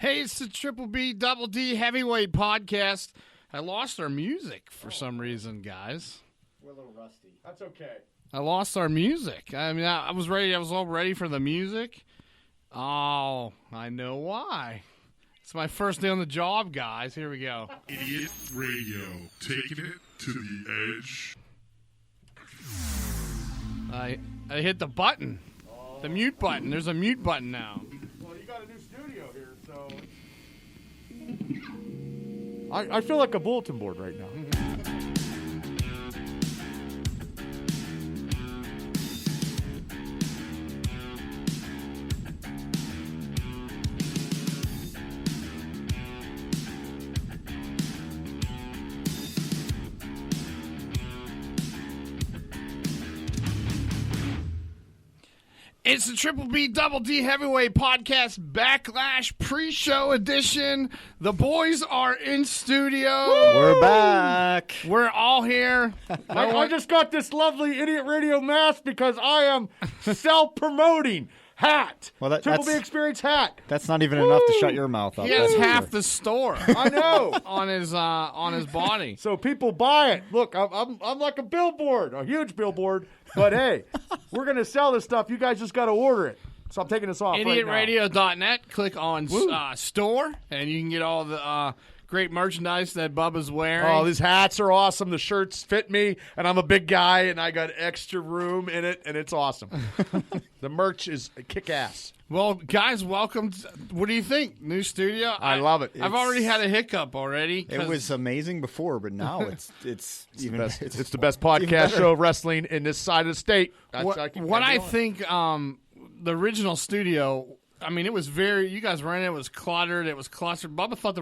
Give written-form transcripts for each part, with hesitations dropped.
Hey, it's the Triple B Double D Heavyweight Podcast. I lost our music for some reason, guys. We're a little rusty. That's okay. I lost our music. I mean, I was ready. I was all ready for the music. Oh, I know why. It's my first day on the job, guys. Here we go. Idiot Radio, taking it to the edge. I hit the button, the mute button. There's a mute button now. Well, you got a new studio here, so I feel like a bulletin board right now. It's the Triple B Double D Heavyweight Podcast Backlash pre-show edition. The boys are in studio. Woo! We're back. We're all here. I just got this lovely Idiot Radio mask because I am self-promoting. Hat. Well, Triple B Experience hat. That's not even enough to shut your mouth up. He has half the store. I know. on his body. So people buy it. Look, I'm like a billboard, a huge billboard. But hey, we're gonna sell this stuff. You guys just got to order it. So I'm taking this off. IdiotRadio.net. Click on store, and you can get all the great merchandise that Bubba's wearing. Oh, these hats are awesome. The shirts fit me, and I'm a big guy, and I got extra room in it, and it's awesome. The merch is kick-ass. Well, guys, welcome. What do you think? New studio? I love it. I've already had a hiccup already. It was amazing before, but now it's even the best. It's the best podcast show of wrestling in this side of the state. I think the original studio, I mean, it was you guys were in it, it was cluttered, it was clustered. Bubba thought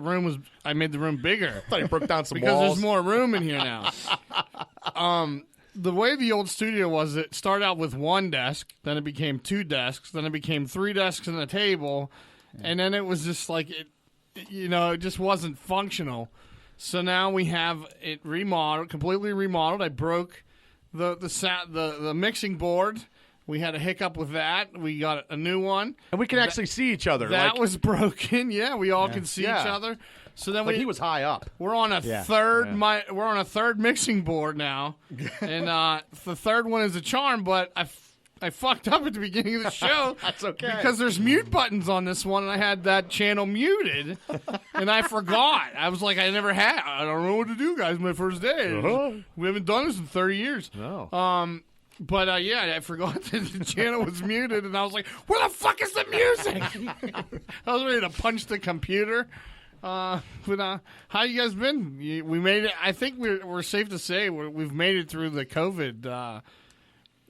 I made the room bigger. I thought he broke down some because walls. There's more room in here now. The way the old studio was, it started out with one desk, then it became two desks, then it became three desks and a table, and then it was just like, it just wasn't functional. So now we have it completely remodeled. I broke the mixing board. We had a hiccup with that. We got a new one. And we can actually see each other. That was broken. Yeah, we all can see each other. So then he was high up. We're on a third. We're on a third mixing board now, and the third one is a charm. But I fucked up at the beginning of the show. That's okay, because there's mute buttons on this one, and I had that channel muted, and I forgot. I was like, I don't know what to do, guys. My first day. We haven't done this in 30 years. No. But, I forgot that the channel was muted, and I was like, where the fuck is the music? I was ready to punch the computer. But how you guys been? We made it. I think we're safe to say we've made it through the COVID,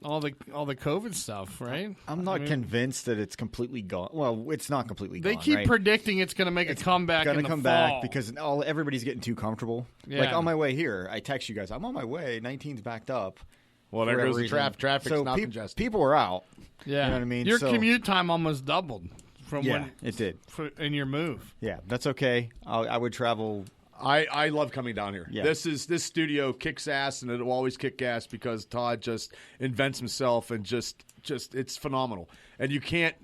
all the COVID stuff, right? I'm not convinced that it's completely gone. Well, it's not completely gone. They keep predicting it's going to make a comeback in the fall. It's going to come back because everybody's getting too comfortable. Yeah. Like on my way here, I text you guys, I'm on my way. 19's backed up. Well, there goes the traffic. Traffic's not congested. People were out. Yeah. You know what I mean? Your commute time almost doubled from when it did. In your move. Yeah, that's okay. I would travel. I love coming down here. Yeah. This studio kicks ass, and it'll always kick ass because Todd just invents himself and just it's phenomenal. And you can't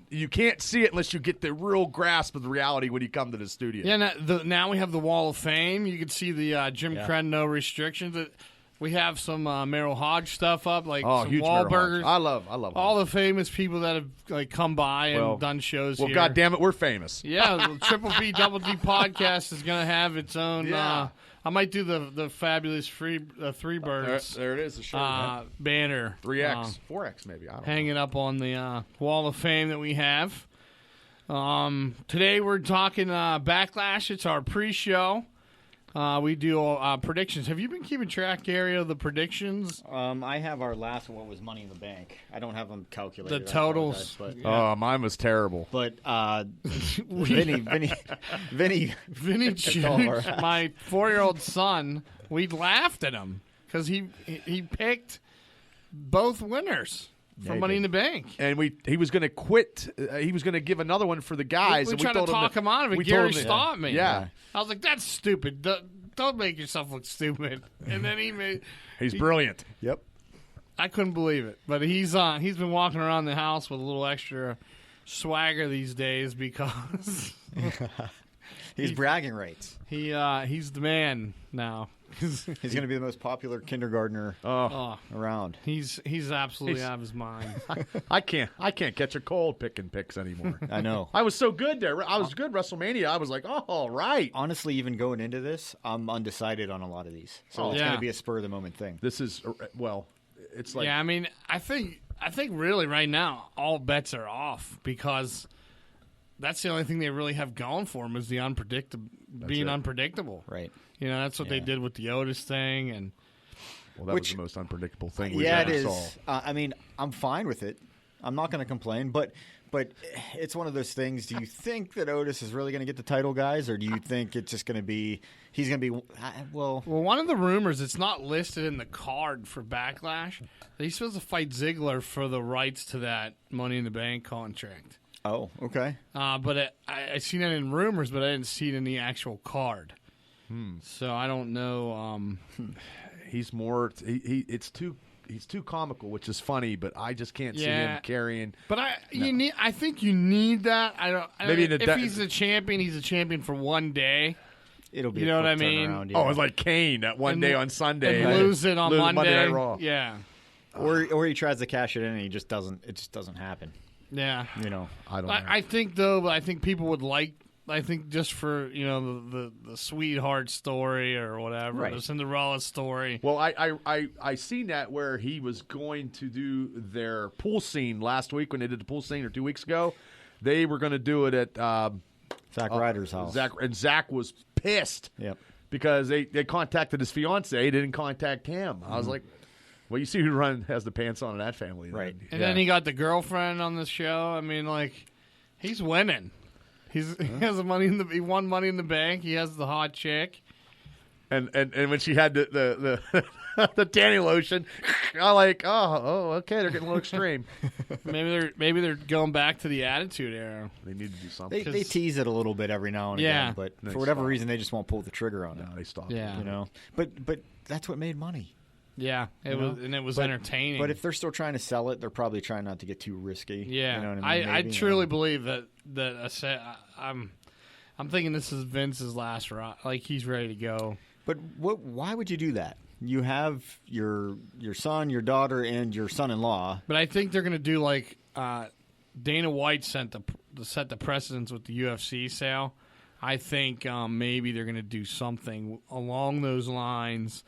see it unless you get the real grasp of the reality when you come to the studio. Yeah. Now we have the Wall of Fame. You can see the Jim Crenn No Restrictions. We have some Merrill Hodge stuff up, like some huge Wahlburgers. I love all the famous people that have come by and done shows here. Well, God damn it, we're famous. Yeah, the Triple B Double D podcast is going to have its own. I might do the fabulous Three Birds. There it is, the shirt. Banner. 3X, 4X maybe. I don't know. Hanging up on the Wall of Fame that we have. Today we're talking Backlash. It's our pre-show. We do predictions. Have you been keeping track, Gary, of the predictions? I have our last one was Money in the Bank. I don't have them calculated. The totals. But, mine was terrible. But Vinny, my 4-year-old son, we laughed at him because he picked both winners for Money in the Bank. And he was going to quit. He was going to give another one for the guys. We tried to talk him out of it. Gary stopped me. Yeah. I was like, that's stupid. Don't make yourself look stupid. And then he's brilliant. Yep. I couldn't believe it. But he's been walking around the house with a little extra swagger these days because He's bragging rights. He's the man now. He's going to be the most popular kindergartner around. He's absolutely out of his mind. I can't catch a cold picking picks anymore. I know. I was so good there. I was good WrestleMania. I was like, oh, all right. Honestly, even going into this, I'm undecided on a lot of these. So it's going to be a spur of the moment thing. This is it's like I mean, I think really right now all bets are off because that's the only thing they really have going for them is the being unpredictable. Right. You know, that's what they did with the Otis thing, and that was the most unpredictable thing we it ever is. saw. I mean, I'm fine with it. I'm not going to complain, but it's one of those things. Do you think that Otis is really going to get the title, guys, or do you think it's just going to be he's going to be well? Well, one of the rumors, it's not listed in the card for Backlash. He's supposed to fight Ziggler for the rights to that Money in the Bank contract. Oh, okay. But I seen it in rumors, but I didn't see it in the actual card. So I don't know. He's more. He's too comical, which is funny, but I just can't see him carrying. But I think you need that. If he's a champion, he's a champion for one day. It'll be. You know what I mean? Around, yeah. Oh, it's like Kane that one day on Sunday and lose it on Monday. Night Raw. Yeah. Or he tries to cash it in and he just doesn't. It just doesn't happen. Yeah. You know. I don't know. I think though. I think people would like. I think just for the sweetheart story or whatever, the Cinderella story. Well, I seen that where he was going to do their pool scene last week when they did the pool scene or 2 weeks ago. They were going to do it at Zack Ryder's house. Zack was pissed. Yep. Because they contacted his fiance, they didn't contact him. I was like, well, you see who has the pants on in that family, right? And then he got the girlfriend on the show. I mean, like, he's winning. He has he won Money in the Bank. He has the hot chick. And when she had the the tanning lotion, I like, okay, they're getting a little extreme. maybe they're going back to the Attitude Era. They need to do something. They tease it a little bit every now and again, but for whatever reason, they just won't pull the trigger on it. No, they stop. Yeah, you know. But that's what made money. Yeah, it was entertaining. But if they're still trying to sell it, they're probably trying not to get too risky. Yeah, you know what I mean? I truly believe that I'm thinking this is Vince's last ride. Like, he's ready to go. But why would you do that? You have your son, your daughter, and your son-in-law. But I think they're going to do like Dana White set the precedence with the UFC sale. I think maybe they're going to do something along those lines.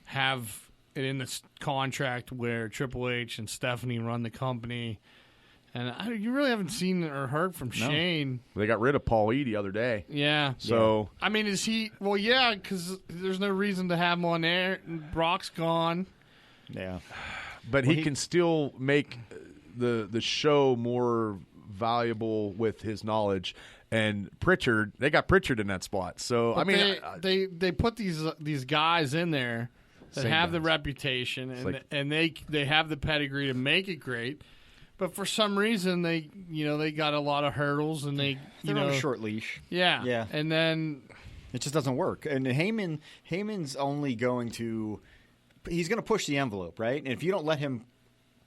Have it in the contract where Triple H and Stephanie run the company. And you really haven't seen or heard from Shane. They got rid of Paul E the other day. Yeah. So I mean, is he? Well, yeah, because there's no reason to have him on there. Brock's gone. Yeah. But he can still make the show more valuable with his knowledge. And Pritchard, they got Pritchard in that spot. So but I mean, they put these guys in there that have the reputation and they have the pedigree to make it great. But for some reason, they got a lot of hurdles, and they're on a short leash. Yeah. And then it just doesn't work. And Heyman's only going to push the envelope, right? And if you don't let him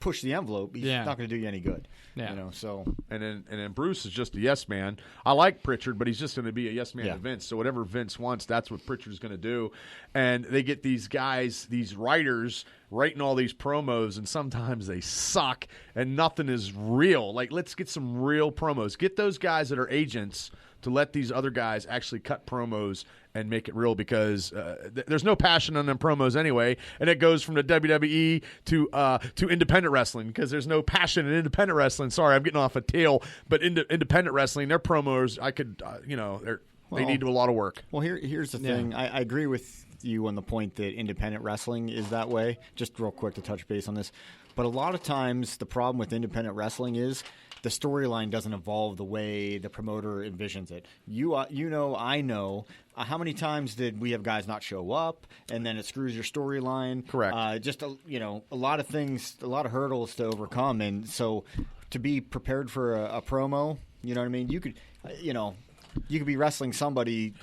push the envelope, he's not going to do you any good. Yeah. You know, so and then Bruce is just a yes man. I like Pritchard, but he's just going to be a yes man to Vince. So whatever Vince wants, that's what Pritchard's going to do. And they get these guys, these writers, writing all these promos, and sometimes they suck, and nothing is real. Like, let's get some real promos. Get those guys that are agents to let these other guys actually cut promos and make it real, because there's no passion on them promos anyway, and it goes from the WWE to independent wrestling, because there's no passion in independent wrestling. Sorry, I'm getting off a tail, but independent wrestling, their promos, I could, they need a lot of work. Well, here's the thing. I agree with you on the point that independent wrestling is that way. Just real quick to touch base on this. But a lot of times the problem with independent wrestling is the storyline doesn't evolve the way the promoter envisions it. I know. How many times did we have guys not show up, and then it screws your storyline? Correct. Just a lot of things, a lot of hurdles to overcome, and so to be prepared for a promo, you know what I mean? You could be wrestling somebody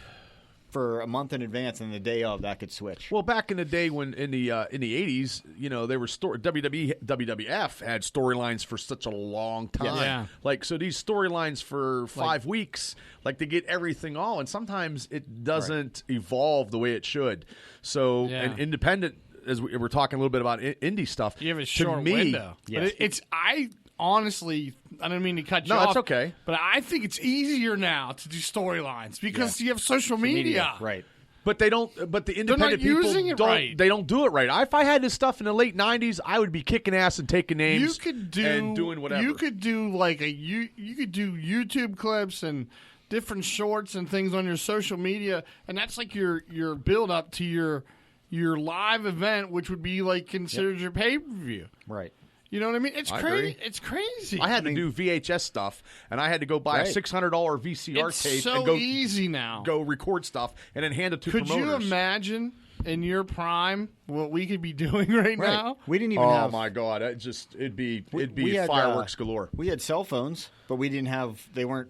for a month in advance, and the day of that could switch. Well, back in the day when in the 80s, they were WWF had storylines for such a long time. Yeah. Like, so these storylines for 5 weeks, like, they get everything all, and sometimes it doesn't evolve the way it should. So, and independent, as we're talking a little bit about indie stuff, you have a short window. Yes. But honestly, I don't mean to cut you off. No, it's okay. But I think it's easier now to do storylines because you have social media. Right. But they don't. But the independent people using it don't. right. They don't do it right. If I had this stuff in the late '90s, I would be kicking ass and taking names. You could do and doing whatever. You could do you could do YouTube clips and different shorts and things on your social media, and that's like your build up to your live event, which would be like considered your pay per view. Right. You know what I mean? It's crazy. agree. It's crazy. I had to do VHS stuff, and I had to go buy a $600 VCR it's tape so and go easy now. go record stuff, and then hand it to Could promoters. you imagine in your prime what we could be doing right now? We didn't even Oh have. my God! It'd be we had, fireworks galore. We had cell phones, but we didn't have. They weren't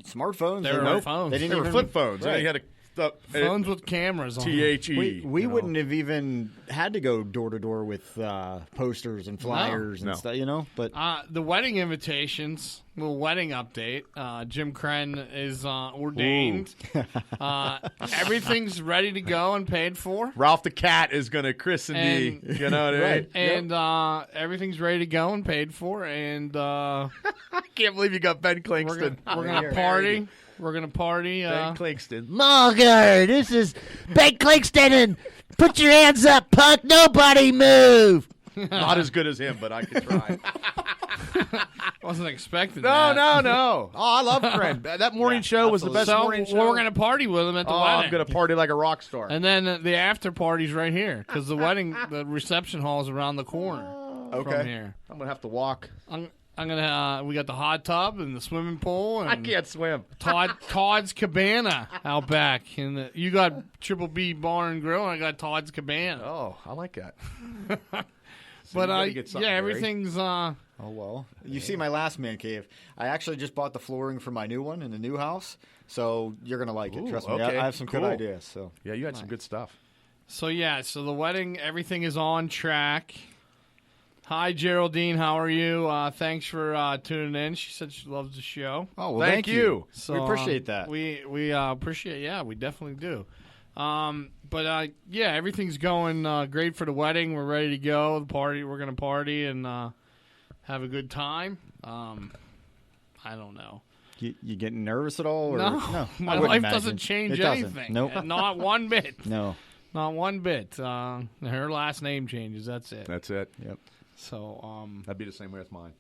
smartphones. They were phones. They didn't They were even, flip phones, and Right. they had Phones with cameras on them. THE. We wouldn't have even had to go door to door with posters and flyers and No. stuff, But The wedding invitations, little wedding update. Jim Kren is ordained. Everything's ready to go and paid for. Ralph the Cat is going to christen And- the. You know what I mean? And everything's ready to go and paid for. And I can't believe you got Ben we're Clinkston. gonna party. We're gonna party. Ben Clinkston. Mulgar, this is Ben Clinkston, and put your hands up, punk. Nobody move. Not as good as him, but I could try. Wasn't expecting No, that. no. Oh, I love Kren. That morning show was the best So morning show. we're gonna party with him at the wedding. I'm going to party like a rock star. And then the after party's right here because the reception hall is around the corner from here. I'm going to have to walk. I'm gonna. We got the hot tub and the swimming pool. And I can't swim. Todd's Cabana out back, and you got Triple B Bar and Grill, and I got Todd's Cabana. Oh, I like that. But you gotta get something, Barry. everything's. Oh, well. You see my last man cave. I actually just bought the flooring for my new one in the new house, so you're going to like it. Trust me. okay. I have some Cool. good ideas. So Yeah, you had some good stuff. So the wedding, everything is on track. Hi Geraldine, how are you? Thanks for tuning in. She said she loves the show. Oh, well, Thank you. So, we appreciate that. We appreciate. Yeah, we definitely do. But everything's going great for the wedding. We're ready to go. The party. We're gonna party and have a good time. I don't know. You getting nervous at all? Or? No, my I wouldn't life imagine. doesn't change It doesn't. anything. Nope. Not one bit. No. Not one bit. Her last name changes. That's it. That's it. Yep. So That'd be the same way as mine.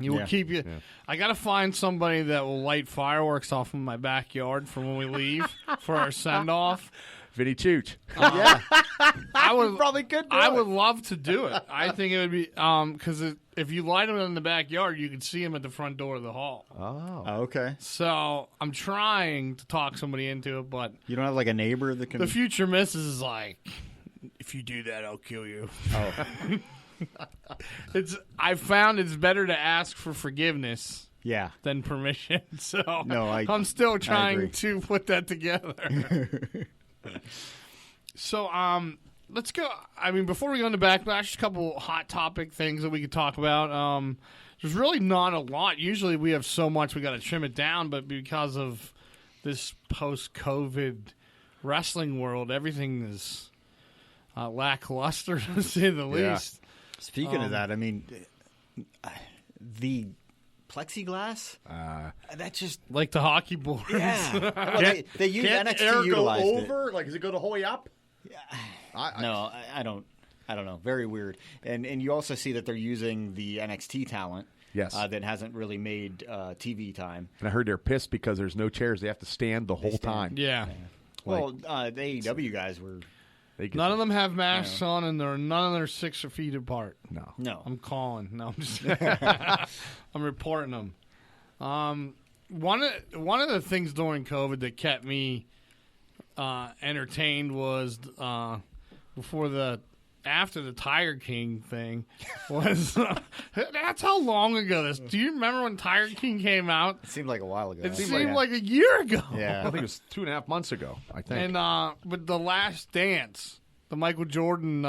you will Yeah. keep you. Yeah. I got to find somebody that will light fireworks off in my backyard for when we leave for our send off. Vinny Chooch. I would probably could do I it. would love to do it. I think it would be because if you light them in the backyard, you can see them at the front door of the hall. Oh. Okay. So I'm trying to talk somebody into it, but You don't have like a neighbor that can. the future missus is like, if you do that, I'll kill you. Oh. I found it's better to ask for forgiveness Yeah. than permission. So No, I'm still trying agree. to put that together. So let's go. I mean, before we go into Backlash, a couple hot topic things that we could talk about. There's really not a lot. Usually we have so much we got to trim it down, but because of this post-COVID wrestling world, everything is lackluster to say the Yeah. least. Speaking of that, I mean, the plexiglass. That just Like the hockey boards. yeah. Well, they use Can't NXT air go utilized it. over? Like, does it go to Hoy up? No, I don't. I don't know. Very weird. And you also see that they're using the NXT talent. Yes. That hasn't really made TV time. And I heard they're pissed because there's no chairs. They have to stand the whole time. Yeah. Well, the AEW guys were They get None of them have masks on, and none of them are 6 feet apart. no. no. I'm calling. No, I'm just. I'm reporting them. One of the things during COVID that kept me entertained was before the after the Tiger King thing was that's how long ago this. Do you remember when Tiger King came out? It seemed like a while ago. It seemed like a year ago. Yeah. I think it was 2.5 months ago. I think. And but The Last Dance, the Michael Jordan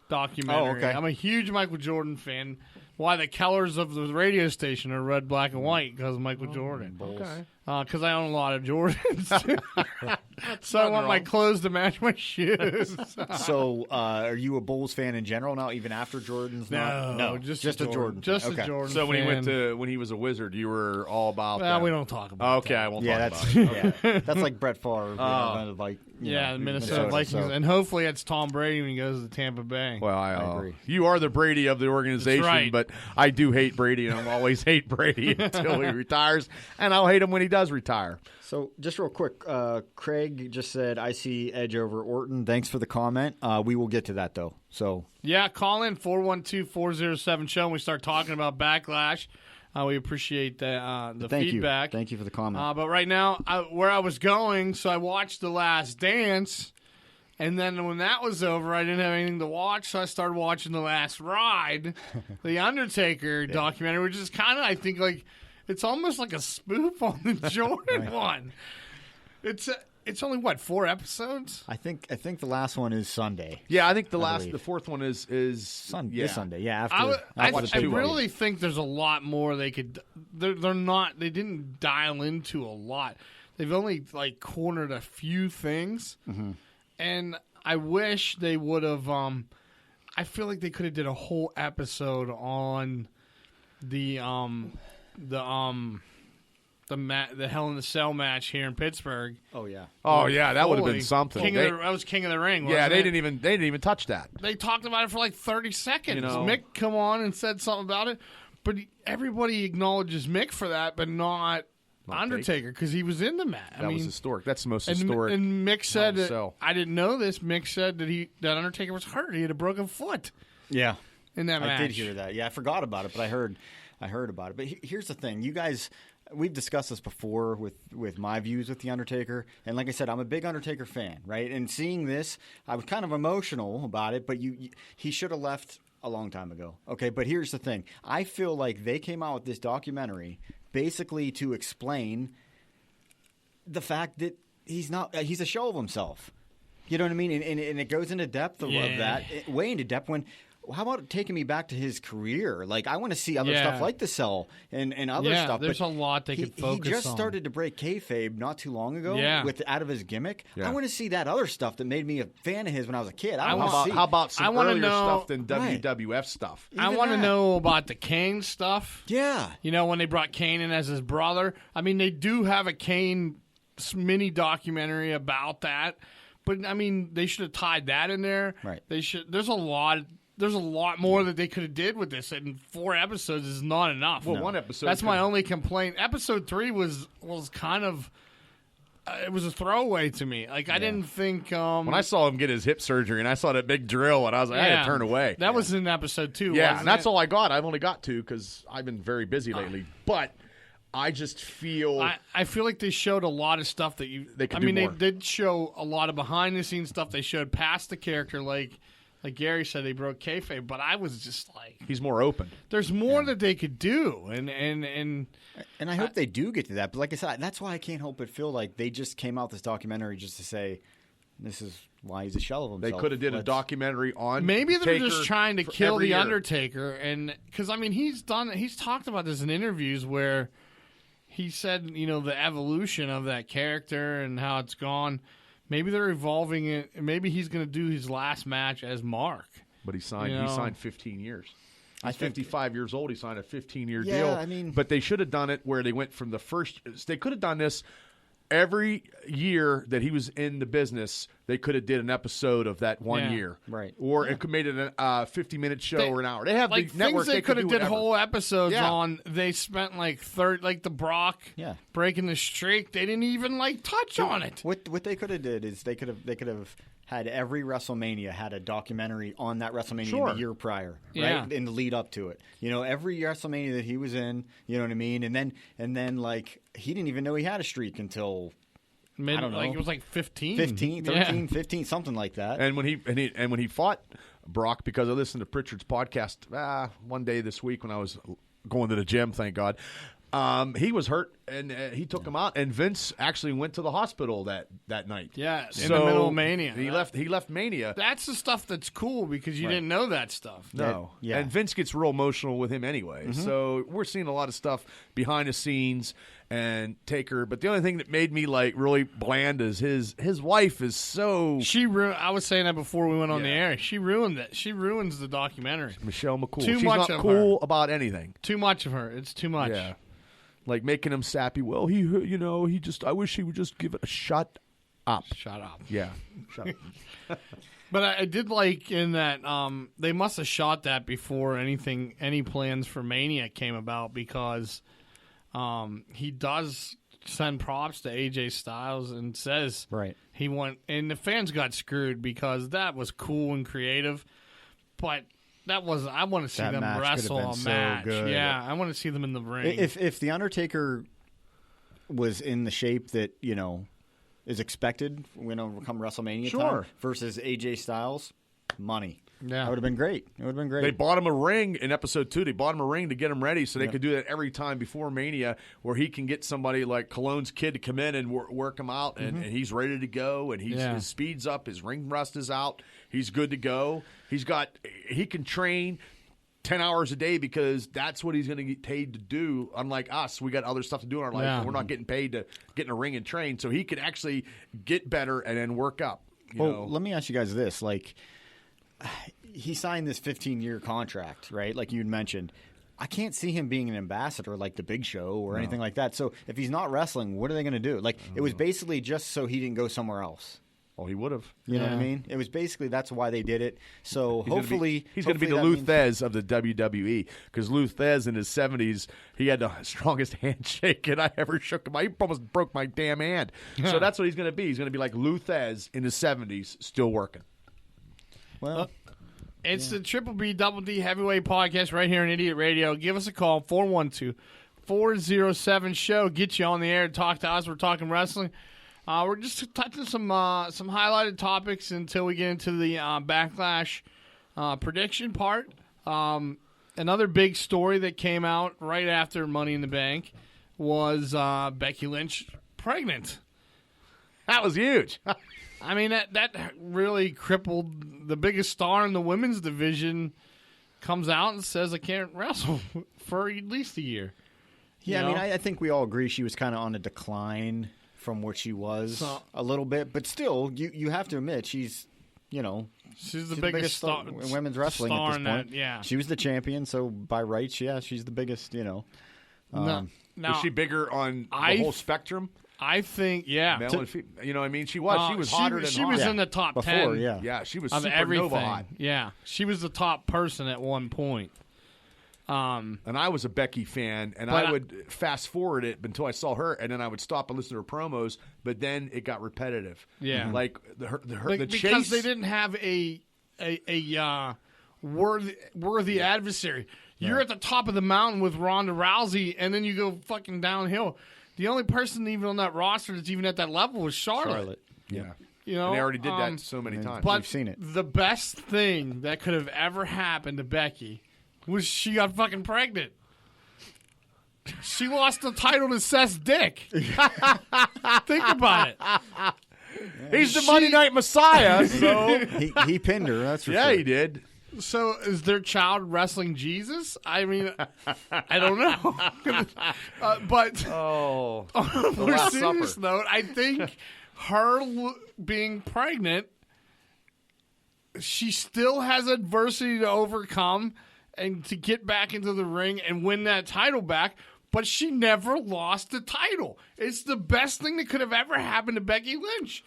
documentary. Oh, okay. I'm a huge Michael Jordan fan. Why the colors of the radio station are red, black, and white because of Michael Jordan. Okay. Because I own a lot of Jordans. So I want my clothes to match my shoes. So, are you a Bulls fan in general now, even after Jordan's? No, just a Jordan. Just Okay. a Jordan. So when fan. when he was a Wizard, you were all about Well, that. we don't talk about Okay, I won't Yeah, talk that's about it. yeah, that's like Brett Favre. Like the Minnesota Vikings, so- and hopefully it's Tom Brady when he goes to Tampa Bay. Well, I agree. You are the Brady of the organization, That's right. but I do hate Brady, and I'll always hate Brady until he retires, and I'll hate him when he does retire. So, just real quick, Craig just said, "I see Edge over Orton." Thanks for the comment. We will get to that though. So, Yeah, call in 412-407-SHOW and we start talking about Backlash. We appreciate the thank feedback. you, thank you for the comment. But right now, where I was going, so I watched The Last Dance, and then when that was over, I didn't have anything to watch, so I started watching The Last Ride, the Undertaker documentary, which is kind of, I think, like, it's almost like a spoof on the Jordan one. It's only, what, 4 episodes? I think the last one is Sunday. Yeah, I think believe. the fourth one is This Sunday. Yeah, after I watched the two of them. really think there's a lot more they could. They didn't dial into a lot. They've only like cornered a few things, and I wish they would have. I feel like they could have did a whole episode on the Hell in the Cell match here in Pittsburgh. Oh yeah. Oh yeah, that would have been Holy, something. That was King of the Ring. Yeah, wasn't they it? didn't even touch that. They talked about it for like 30 seconds. You know. Mick come on and said something about it, but everybody acknowledges Mick for that, but not Undertaker because he was in the match. That was historic. That's the most and, historic. and Mick said, Hell in a Cell. I didn't know this. Mick said that Undertaker was hurt. He had a broken foot Yeah. in that match. I did hear that. Yeah, I forgot about it, but I heard about it. But here's the thing, you guys. We've discussed this before with my views with The Undertaker. And like I said, I'm a big Undertaker fan, right? And seeing this, I was kind of emotional about it, but he should have left a long time ago. Okay, but here's the thing. I feel like they came out with this documentary basically to explain the fact that he's a shell of himself. You know what I mean? And it goes into depth of that, way into depth when – how about taking me back to his career? Like, I want to see other stuff like the Cell and other stuff. There's but a lot they could focus on. He just started to break kayfabe not too long ago out of his gimmick. Yeah. I want to see that other stuff that made me a fan of his when I was a kid. How about some wanna earlier know- stuff than Right. WWF stuff? I want to know about the Kane stuff. Yeah. You know, when they brought Kane in as his brother. I mean, they do have a Kane mini documentary about that. But, I mean, they should have tied that in there. Right. There's a lot more that they could have did with this, and 4 episodes is not enough. Well, one episode. That's my only complaint. Episode 3 was kind of it was a throwaway to me. Like I didn't think when I saw him get his hip surgery and I saw that big drill and I was like, I had to turn away. That was in episode 2. Yeah, and that's it? all I got. I've only got 2 because I've been very busy lately. But I just feel I feel like they showed a lot of stuff that They could do more. they did show a lot of behind the scenes stuff. They showed past the character, like Gary said, they broke kayfabe. But I was just like, he's more open. there's more that they could do, and I hope they do get to that. But like I said, that's why I can't help but feel like they just came out with this documentary just to say this is why he's a shell of They himself. could have did a documentary on maybe they're Taker just trying to for kill every the year. Undertaker, and because I mean he's talked about this in interviews where he said the evolution of that character and how it's gone. Maybe they're evolving it. Maybe he's going to do his last match as Mark. But he signed. You know? He signed 15 years. He's I think- 55 years old. He signed a 15-year Yeah, deal. I mean- but they should have done it where they went from the first. They could have done this every year that he was in the business. They could have did an episode of that one Yeah. year, Right. Or it could made it a 50-minute show or an hour. They have Like the network. things they could have do did whatever. whole episodes Yeah. on. They spent like the Brock breaking the streak. They didn't even touch on it. What they could have did is they could have had every WrestleMania had a documentary on that WrestleMania Sure. the year prior, right? Yeah. In the lead up to it. Every WrestleMania that he was in, you know what I mean? And then he didn't even know he had a streak until I don't know. It was 15. 15, 13, 15, something like that. And when he fought Brock, because I listened to Pritchard's podcast one day this week when I was going to the gym, thank God. He was hurt, and he took him out, and Vince actually went to the hospital that night. Yeah, in the middle of Mania. He left Mania. That's the stuff that's cool because you didn't know that stuff. No. Yeah. And Vince gets real emotional with him anyway. So we're seeing a lot of stuff behind the scenes and Taker. But the only thing that made me like really bland is his wife is so... I was saying that before we went on the air. She ruined it. She ruins the documentary. Michelle McCool. She's not of cool her. about anything. Too much of her. It's too much. Yeah. Like making him sappy. Well, I wish he would just give it a shut up. Shut up. Yeah. Shut up. But I did like in that they must have shot that before any plans for Mania came about because he does send props to AJ Styles and says he and the fans got screwed because that was cool and creative, but I want to see That them match could have wrestle been a so match. good. Yeah, I want to see them in the ring. If the Undertaker was in the shape that is expected come WrestleMania time versus AJ Styles, money. Yeah, that would have been great. It would have been great. They bought him a ring in episode 2. They bought him a ring to get him ready so they could do that every time before Mania where he can get somebody like Cologne's kid to come in and work him out, and he's ready to go, and his speed's up, his ring rust is out, he's good to go. He can train 10 hours a day because that's what he's going to get paid to do. Unlike us, we got other stuff to do in our life, and we're not getting paid to get in a ring and train. So he could actually get better and then work up. Let me ask you guys this. Like, he signed this 15-year contract, right? Like you'd mentioned. I can't see him being an ambassador like the Big Show or anything like that. So if he's not wrestling, what are they going to do? Like, it was basically just so he didn't go somewhere else. Well, he would have. You know what I mean? It was basically that's why they did it. So hopefully he's going to be the Lou Thez of the WWE, because Lou Thez in his 70s, he had the strongest handshake and I ever shook him. I almost broke my damn hand. So that's what he's going to be. He's going to be like Lou Thez in his 70s, still working. Well, it's the Triple B Double D Heavyweight Podcast right here on Idiot Radio. Give us a call, 412-407-SHOW. Get you on the air, talk to us. We're talking wrestling. We're just touching some highlighted topics until we get into the Backlash prediction part. Another big story that came out right after Money in the Bank was Becky Lynch pregnant. That was huge. I mean, that really crippled the biggest star in the women's division. Comes out and says, I can't wrestle for at least a year. Yeah, I mean, I think we all agree she was kind of on a decline from what she was a little bit. But still, you have to admit, she's the biggest star in women's wrestling at this point. Yeah. She was the champion, so by rights, she's the biggest, Now, was she bigger on the whole spectrum? I think, yeah. Male and female, you know what I mean? She was hotter than she hot. was in the top 10. Yeah, she was of supernova everything. hot. Yeah, she was the top person at one point. And I was a Becky fan, and I would fast forward it until I saw her, and then I would stop and listen to her promos. But then it got repetitive. Yeah, like the chase, because they didn't have a worthy adversary. You're at the top of the mountain with Ronda Rousey, and then you go fucking downhill. The only person even on that roster that's even at that level was Charlotte. Yeah. You know, and they already did that so many times. But we've seen it. The best thing that could have ever happened to Becky was she got fucking pregnant. She lost the title to Seth's dick. Think about it. He's the Monday Night Messiah, so he pinned her. That's for yeah, sure. he did. So is their child wrestling Jesus? I mean, I don't know. But on a more serious note, I think her being pregnant, she still has adversity to overcome and to get back into the ring and win that title back. But she never lost the title. It's the best thing that could have ever happened to Becky Lynch.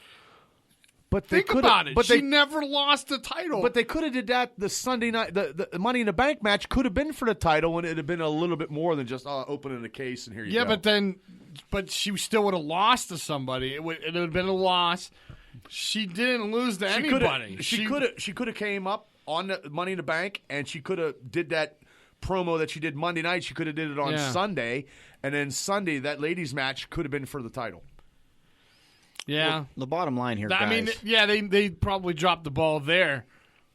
But think about it. But she never lost the title. But they could have did that the Sunday night. The Money in the Bank match could have been for the title, and it'd have been a little bit more than just opening the case and here you go. Yeah, but she still would have lost to somebody. It would have been a loss. She didn't lose to anybody. She could have came up on the Money in the Bank, and she could have did that promo that she did Monday night. She could have did it on Sunday, and then Sunday that ladies match could have been for the title. Yeah. Well, the bottom line here, guys. I mean, yeah, they probably dropped the ball there.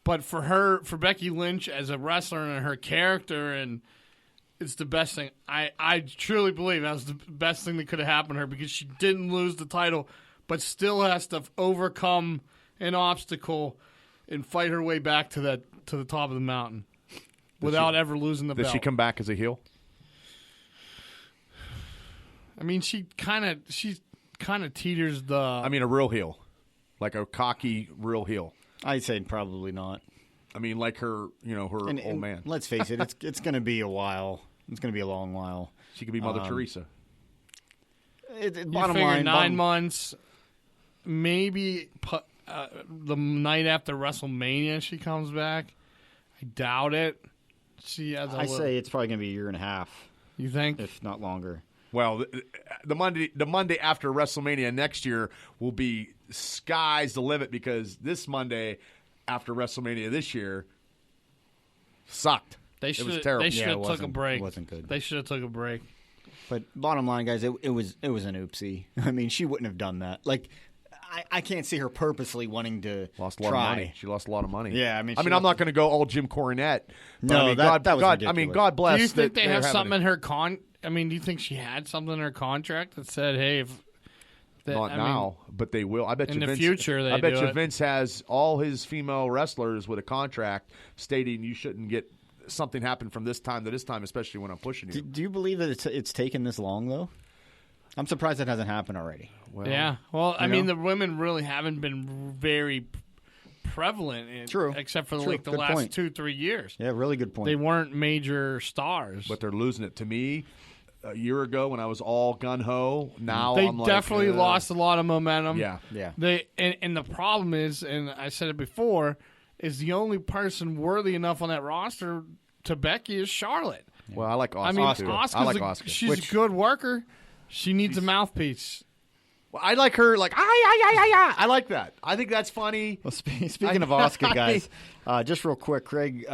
But for Becky Lynch as a wrestler and her character, and it's the best thing. I truly believe that was the best thing that could have happened to her because she didn't lose the title, but still has to overcome an obstacle and fight her way back to the top of the mountain without ever losing the belt. Does she come back as a heel? I mean, she kind of teeters the. I mean, a real heel, like a cocky real heel. I'd say probably not. I mean, like her, her old man. Let's face it, it's going to be a while. It's going to be a long while. She could be Mother Teresa. Bottom figure line, 9 months, maybe the night after WrestleMania she comes back. I doubt it. I say it's probably going to be a year and a half. You think? If not longer. Well, the Monday after WrestleMania next year will be sky's the limit because this Monday after WrestleMania this year sucked. It was terrible. They should have took a break. It wasn't good. They should have took a break. But bottom line, guys, it was an oopsie. I mean, she wouldn't have done that. Like, I can't see her purposely wanting to lost a lot of money. She lost a lot of money. Yeah, I mean, I'm not going to go all Jim Cornette. No, that was ridiculous. I mean, God bless. Oh, Do you think they have something in her I mean, do you think she had something in her contract that said, "Hey, not now, but they will." I bet in you the future they I bet do you it. Vince has all his female wrestlers with a contract stating you shouldn't get something happen from this time to this time, especially when I'm pushing you. Do you believe that it's taken this long though? I'm surprised it hasn't happened already. Well, yeah. Well, I mean, the women really haven't been very prevalent. True. Except for True. like the Good last point. 2-3 years. Yeah, really good point. They weren't major stars. But they're losing it to me. A year ago, when I was all gun ho, now they I'm like, definitely lost a lot of momentum. Yeah. They and the problem is, and I said it before, is the only person worthy enough on that roster to Becky is Charlotte. Well, I like Asuka. I mean, too. Asuka's I like Asuka. she's a good worker. She needs a mouthpiece. Well, I like her. Like I like that. I think that's funny. Well, speaking of Asuka, guys, just real quick, Craig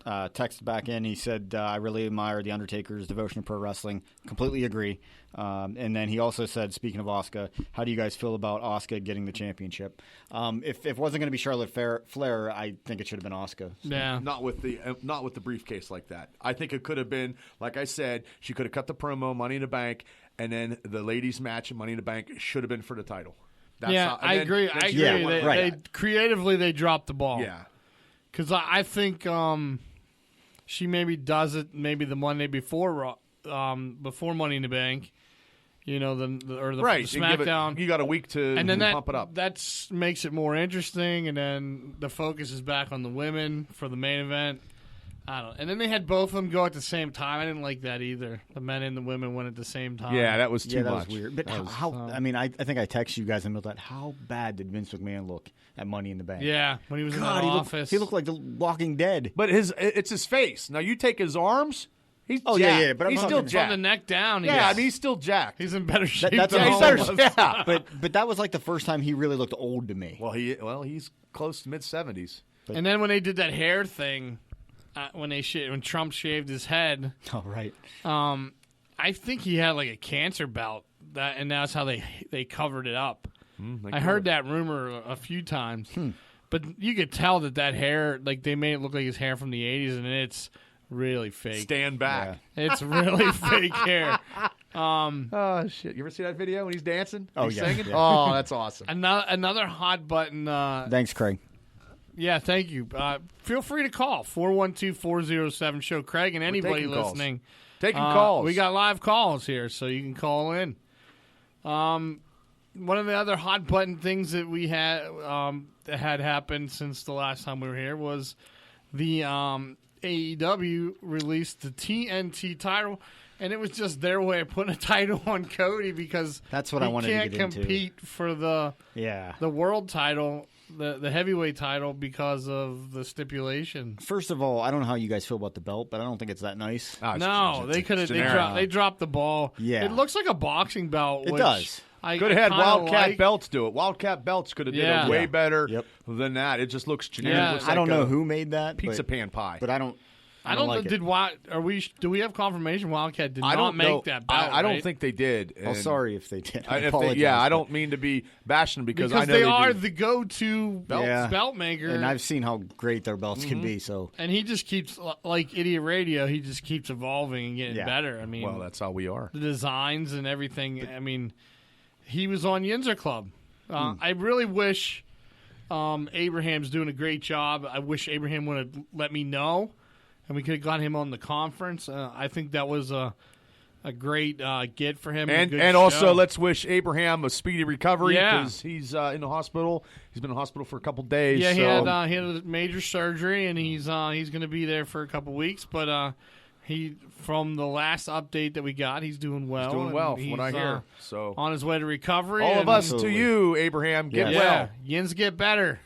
texted back in. He said, I really admire The Undertaker's devotion to pro wrestling. Completely agree. And then he also said, speaking of Asuka, how do you guys feel about Asuka getting the championship? If it wasn't going to be Charlotte Flair, I think it should have been Asuka. So. Yeah. Not with the briefcase like that. I think it could have been, like I said, she could have cut the promo, Money in the Bank, and then the ladies' match and Money in the Bank should have been for the title. I agree. I agree. Yeah, They creatively they dropped the ball. Yeah. Because I think she maybe does it maybe the Monday before Money in the Bank, the right. SmackDown. You got a week to and then pump it up. That makes it more interesting, and then the focus is back on the women for the main event. I don't know. And then they had both of them go at the same time. I didn't like that either. The men and the women went at the same time. Yeah, that was too that much. was weird. But I mean, I think I texted you guys in the middle of that. How bad did Vince McMahon look at Money in the Bank? Yeah, when he was in that office. He looked like the Walking Dead. But it's his face. Now you take his arms. He's jacked. yeah, but I'm he's talking still from the jacked. neck down. Yeah, I mean he's still jacked. He's in better shape. That's than what all I'm of saying. us. Yeah. But that was like the first time he really looked old to me. Well, he's close to mid-70s. And then when they did that hair thing, when Trump shaved his head, Oh, right. I think he had like a cancer bout. And that's how they covered it up. I heard that rumor a few times, but you could tell that hair, like they made it look like his hair from the '80s, and it's really fake. Stand back. It's really fake hair. Oh shit! You ever see that video when he's dancing? Oh, He's yeah, singing? yeah. Oh, that's awesome. Another hot button. Thanks, Craig. Yeah, thank you. Feel free to call 412-407-SHOW. Craig and anybody taking calls. listening. Taking calls. We got live calls here, so you can call in. One of the other hot button things that we had that had happened since the last time we were here was the AEW released the TNT title, and it was just their way of putting a title on Cody because That's what I wanted to get he can't compete for the world title, the heavyweight title, because of the stipulation. First of all, I don't know how you guys feel about the belt, but I don't think it's that nice. Oh, No, they could have. They dropped the ball. Yeah. It looks like a boxing belt. It which does. I Could have had kinda Wildcat like. belts do it. Wildcat belts could have Yeah. did it way Yeah. better Yep. than that. It just looks generic. Yeah. It looks I don't like know a who made that. pizza but, pan pie. But I don't. I don't know. like it. Do we have confirmation Wildcat did I not don't make know. that belt? I don't right? think they did. Well, and sorry if they did. I if they, apologize. I but- don't mean to be bashing them because I know they do. are the go-to belt maker. And I've seen how great their belts can be. So And he just keeps, like Idiot Radio, he just keeps evolving and getting Yeah. better. I mean, Well, that's how we are. the designs and everything. I mean, he was on Yinzer Club. I really wish Abraham's doing a great job. I wish Abraham would have let me know, and we could have got him on the conference. I think that was a great get for him. And a good and also show. let's wish Abraham a speedy recovery Yeah. because he's in the hospital. He's been in the hospital for a couple days. Yeah, he so. had a major surgery, and he's going to be there for a couple weeks. But he, from the last update that we got, he's doing well. He's doing and well from what I he's, hear. So on his way to recovery. all of and- us to Absolutely. you, Abraham, get Yes. yeah, well. Yins get better.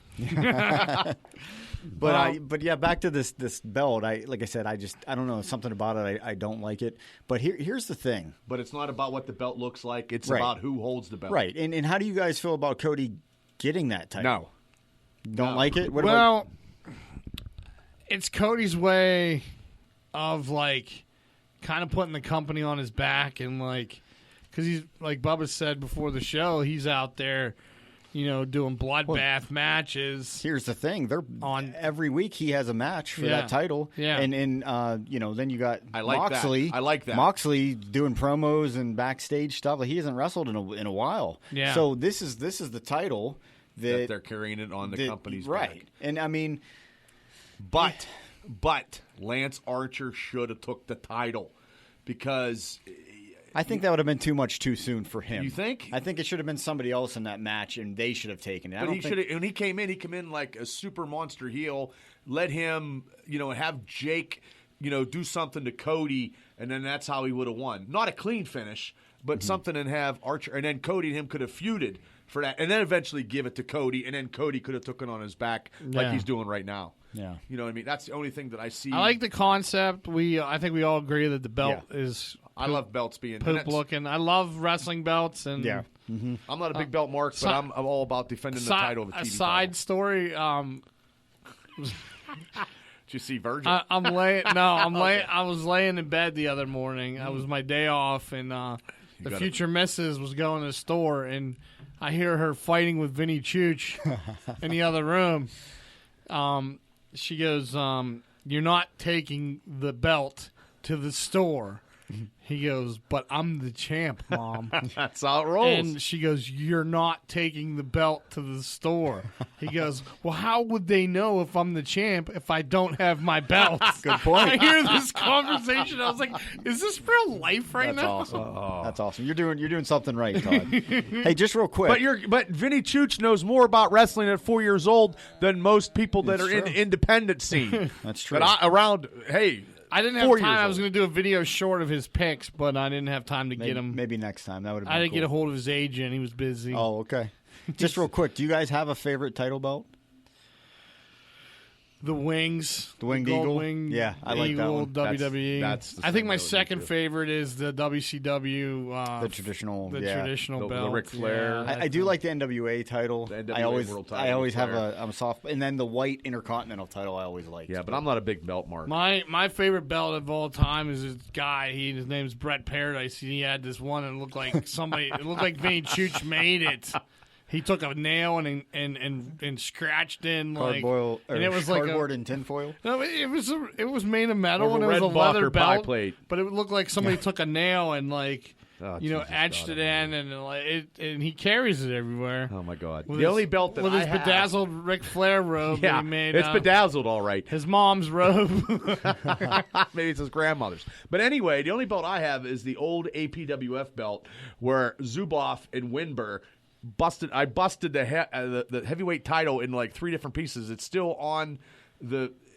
But yeah, back to this belt. Like I said, I don't know, something about it. I don't like it. But here's the thing. But it's not about what the belt looks like. It's Right. about who holds the belt. Right. And how do you guys feel about Cody getting that title? No. Don't like it? What about Well, it's Cody's way of kind of putting the company on his back, and because he's like Bubba said before the show, he's out there, doing bloodbath matches. Here's the thing. They're On- every week he has a match for Yeah. that title. Yeah. And then you got I like that. Moxley. I like that. Moxley doing promos and backstage stuff. He hasn't wrestled in a while. Yeah. So this is the title That they're carrying it on the company's right. back. And I mean, But Lance Archer should have took the title because I think that would have been too much too soon for him. You think? I think it should have been somebody else in that match, and they should have taken it. I But don't he think- should have. When he came in like a super monster heel. Let him, have Jake, do something to Cody, and then that's how he would have won. Not a clean finish, but something, and have Archer, and then Cody and him could have feuded for that, and then eventually give it to Cody, and then Cody could have taken it on his back like Yeah. he's doing right now. Yeah. You know what I mean? That's the only thing that I see. I like the concept. I think we all agree that the belt is I love belts being and poop that's- looking. I love wrestling belts, and Yeah. I'm not a big belt mark, but I'm all about defending the title of the TV a side title. story. Did you see Virgil? I'm laying. No, I'm laying. I was laying in bed the other morning. It was my day off, and the gotta- future missus was going to the store, and I hear her fighting with Vinny Chooch in the other room. She goes, "You're not taking the belt to the store." He goes, "But I'm the champ, Mom." That's how it rolls. And she goes, "You're not taking the belt to the store." He goes, "Well, how would they know if I'm the champ if I don't have my belt?" Good point. I hear this conversation. I was like, "Is this real life right That's now?" awesome. That's awesome. You're doing something right, Todd. Hey, just real quick. But Vinny Chooch knows more about wrestling at 4 years old than most people that That's are in true. the independent scene. That's true. But I didn't have 4 time. years I was old. going to do a video short of his picks, but I didn't have time to get him. Maybe next time. That would have been I didn't cool. get a hold of his agent. He was busy. Oh, okay. Just real quick, do you guys have a favorite title belt? The Wings. The Winged Gold Eagle? Wing Yeah, I like that Eagle, one. WWE. That's the I think thing my that would be second too. favorite is the WCW. The traditional, The yeah. traditional The belt. Ric Flair. Yeah, I do like the NWA title. The NWA I always, World title, I always have Flair. a soft, and then the white Intercontinental title. I always like. Yeah, but I'm not a big belt mark. My favorite belt of all time is this guy. His name's Brett Paradise. He had this one and it looked like somebody. It looked like Vinny Chooch made it. He took a nail and scratched in like, cardboard, and it was like cardboard and tinfoil. no, it was made of metal Or and it was a Red leather Buck or pie belt, plate. but it looked like somebody took a nail and Oh, etched Jesus it in and and he carries it everywhere. Oh my God! With The his- only belt that with I his have, bedazzled Ric Flair robe that yeah, he made. it's bedazzled, all right. His mom's robe. Maybe it's his grandmother's. But anyway, the only belt I have is the old APWF belt where Zuboff and Winber I busted the heavyweight title in like 3 different pieces. It's still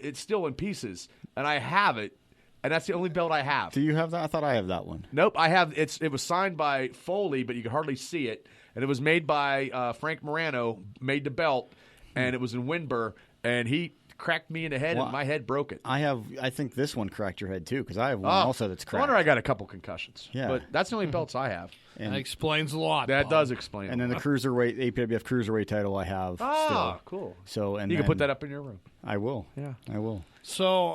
it's still in pieces, and I have it, and that's the only belt I have. Do you have that? I thought I have that one. Nope, I have it was signed by Foley, but you can hardly see it, and it was made by Frank Morano. Made the belt, and it was in Winber, and he cracked me in the head, Well, and my head broke it. I think this one cracked your head too, because I have one Oh, also that's no cracked. wonder I got a couple concussions. Yeah. But that's the only belts I have. and, That explains a lot. That Bob. does explain. and then it. the cruiserweight APWF cruiserweight title I have Ah, still. cool. So and You can then- put that up in your room. I will. Yeah. I will. So,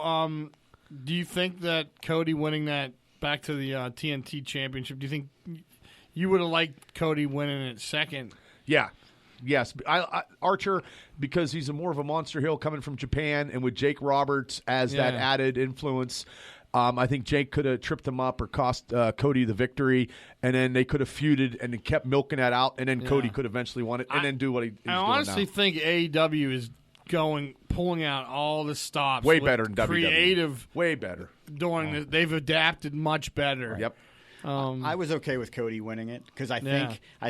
Do you think that Cody winning that back to the TNT Championship? Do you think you would have liked Cody winning it second? Yeah. Yes, Archer, because he's more of a monster heel coming from Japan, and with Jake Roberts as that added influence, I think Jake could have tripped him up or cost Cody the victory, and then they could have feuded and then kept milking that out, and then Cody could eventually win it, and then do what he's doing now. I honestly think AEW is pulling out all the stops. Way better than WWE. Creative. Way better. They've adapted much better. Yep. I was okay with Cody winning it because I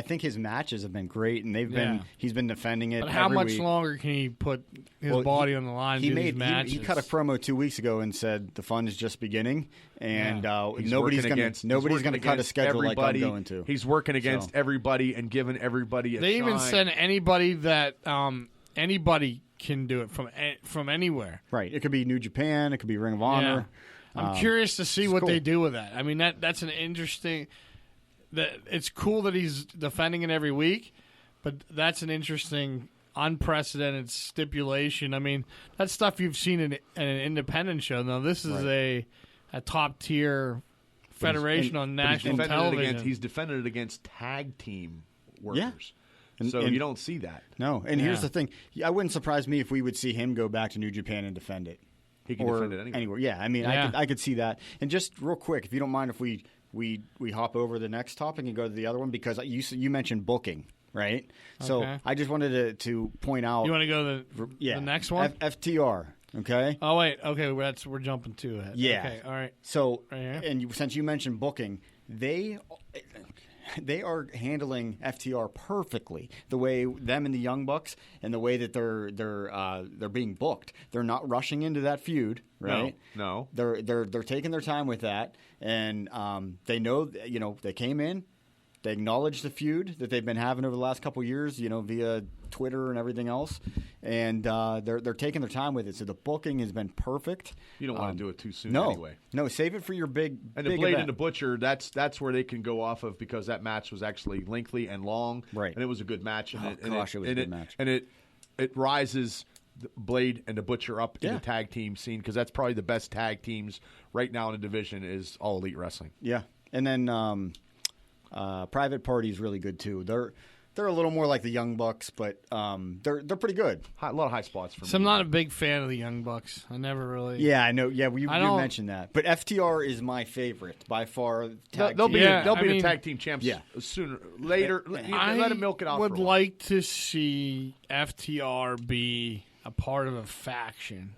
think his matches have been great, and he's been defending it. But how every much week. longer can he put his body on the line? He and do made these matches? He cut a promo 2 weeks ago and said the fun is just beginning, and nobody's going to cut a schedule like I'm going to. He's working against everybody and giving everybody a They shine. even said anybody that anybody can do it from anywhere. Right. It could be New Japan. It could be Ring of Honor. I'm curious to see what cool. they do with that. I mean, that's an interesting. It's cool that he's defending it every week, but that's an interesting, unprecedented stipulation. I mean, that's stuff you've seen in an independent show. Now, this is a top tier federation on national television. He's defended it against tag team workers. Yeah. So you don't see that. No, and here's the thing. I wouldn't surprise me if we would see him go back to New Japan and defend it. He can defend it anywhere. Yeah, I mean, I could see that. And just real quick, if you don't mind if we hop over the next topic and go to the other one, because you mentioned booking, right? So I just wanted to point out. You want to go to the next one? FTR, okay? Oh, wait. Okay, we're jumping too ahead. Yeah. Okay, all right. So, Right since you mentioned booking, they are handling FTR perfectly. The way them and the Young Bucks, and the way that they're being booked. They're not rushing into that feud, right? No. They're taking their time with that, and they know they came in. They acknowledge the feud that they've been having over the last couple of years, via Twitter and everything else, and they're taking their time with it. So the booking has been perfect. You don't want to do it too soon no, anyway. No, save it for your big and the big Blade event. and the Butcher. That's where they can go off of, because that match was actually lengthy and long, right? And it was a good match. And it was a good match. And it rises the Blade and the Butcher up in the tag team scene, because that's probably the best tag teams right now in the division is All Elite Wrestling. Yeah, and then. Private Party is really good too. They're a little more like the Young Bucks, but they're pretty good. A lot of high spots for me. So I'm not a big fan of the Young Bucks. I never really. Yeah, I know. Yeah, you mentioned that, but FTR is my favorite by far. They'll be the tag team champs. Yeah. Sooner, later. I let them milk it out. Would like to see FTR be a part of a faction.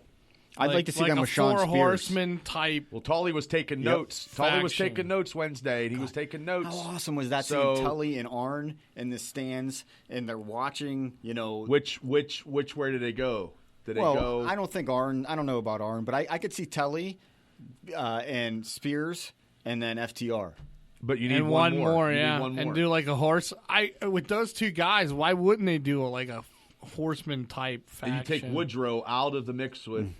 I'd like to see them with Sean Four Spears. Horsemen type. Well, Tully was taking notes. Tully was taking notes Wednesday, and he was taking notes. How awesome was that? Seeing Tully and Arn in the stands, and they're watching. Which where did they go? Did they go? I don't think Arn. I don't know about Arn, but I could see Tully and Spears, and then FTR. But you need one more, You yeah, need one more. and do like a horse. With those two guys, why wouldn't they do like a horseman type faction? And you take Woodrow out of the mix with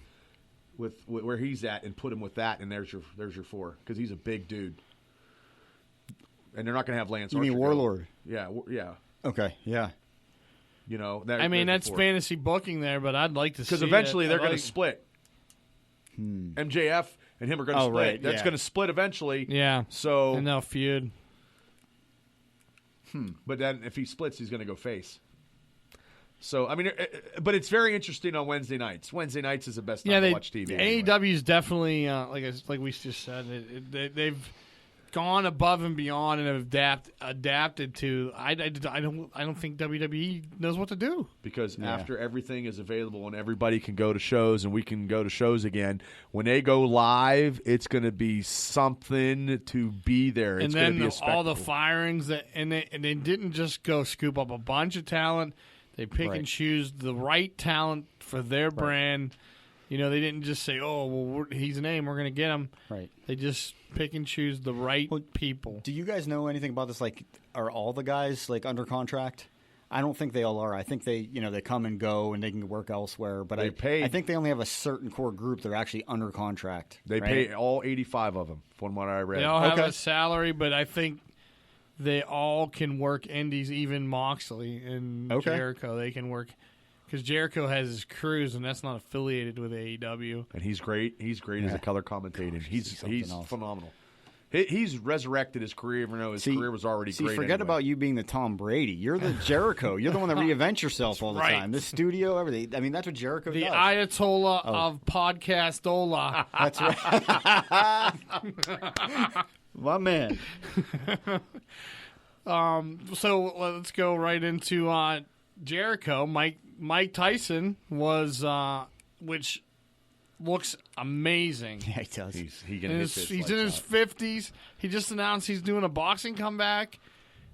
where he's at, and put him with that, and there's your four, because he's a big dude, and they're not going to have Lance. You Archer mean Warlord? Yeah. Okay, yeah. That's fantasy booking there, but I'd like to see, because eventually they're going to split. MJF and him are going to split. Right, That's going to split eventually. Yeah. So and they'll feud. But then if he splits, he's going to go face. So, I mean, but it's very interesting on Wednesday nights. Wednesday nights is the best time to watch TV. AEW is definitely, like we just said, they've gone above and beyond and have adapted to. I don't think WWE knows what to do, because after everything is available and everybody can go to shows and we can go to shows again, when they go live, it's going to be something to be there. It's going to be a spectacle. All the firings and they didn't just go scoop up a bunch of talent. They pick and choose the right talent for their brand. They didn't just say, "Oh, well, he's a name. We're going to get him." Right. They just pick and choose the right people. Do you guys know anything about this? Like, are all the guys under contract? I don't think they all are. I think they come and go and they can work elsewhere. But I think they only have a certain core group that are actually under contract. They pay all 85 of them, from what I read. They all have a salary, but I think they all can work indies, even Moxley and Jericho. They can work because Jericho has his cruise, and that's not affiliated with AEW. And he's great. He's great as a color commentator. He's else. phenomenal. He's resurrected his career, even though his career was already great. Forget anyway. about you being the Tom Brady. You're the Jericho. You're the one that reinvents yourself all the time. The studio, everything. I mean, that's what Jericho The does. Ayatollah of podcastola. That's right. My man. So let's go right into Jericho. Mike Tyson was, which looks amazing. Yeah, he does. He's in his 50s. He just announced he's doing a boxing comeback.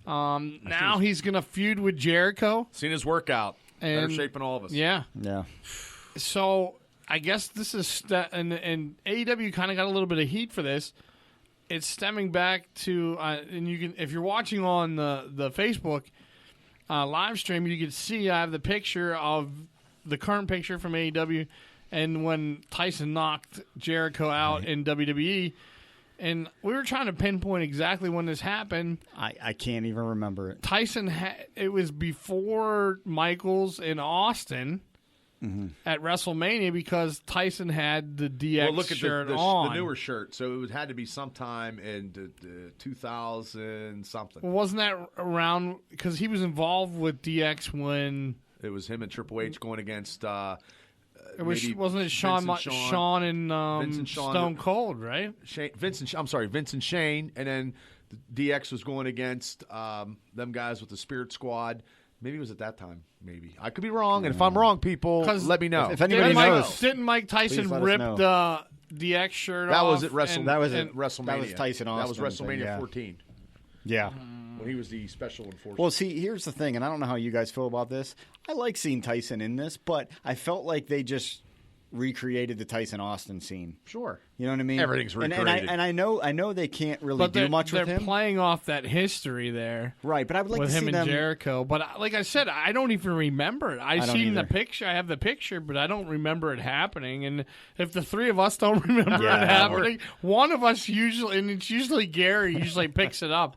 Now he's going to feud with Jericho. Seen his workout. Better And- shape than all of us. Yeah. Yeah. So I guess this is and AEW kind of got a little bit of heat for this. It's stemming back to and you can, if you're watching on the Facebook live stream, you can see I have the picture of the current picture from AEW and when Tyson knocked Jericho out in WWE. And we were trying to pinpoint exactly when this happened. I can't even remember it. Tyson it was before Michaels in Austin at WrestleMania because Tyson had the DX Well, look at shirt the on. newer shirt. So it had to be sometime in 2000 something. Well, wasn't that around because he was involved with DX when It was him and Triple H going against. it was maybe wasn't it Vince and Shawn and Vince and Shawn. Stone Cold, right? Vince and Shane, and then the DX was going against them guys with the Spirit Squad. Maybe it was at that time. Maybe I could be wrong, and if I'm wrong, people 'Cause let me know. If anybody Didn't Mike, knows, didn't Mike Tyson please let us rip know. the DX shirt that off? was at Wrestle. and- that was and- at WrestleMania. that was Tyson That was Austin thing, WrestleMania yeah. 14 yeah. when he was the special enforcer. Well, see, here's the thing, and I don't know how you guys feel about this. I like seeing Tyson in this, but I felt like they just recreated the Tyson Austin scene. sure. You know what I mean? Everything's And recreated. I know they can't really but do they're, much they're with him. playing off that history there. Right, but I would like with to him see and them. Jericho. But like I said, I don't even remember it. I don't seen the either. picture. I have the picture, but I don't remember it happening. And if the three of us don't remember Yeah, it happening, one of us usually, and it's usually Gary, usually picks it up.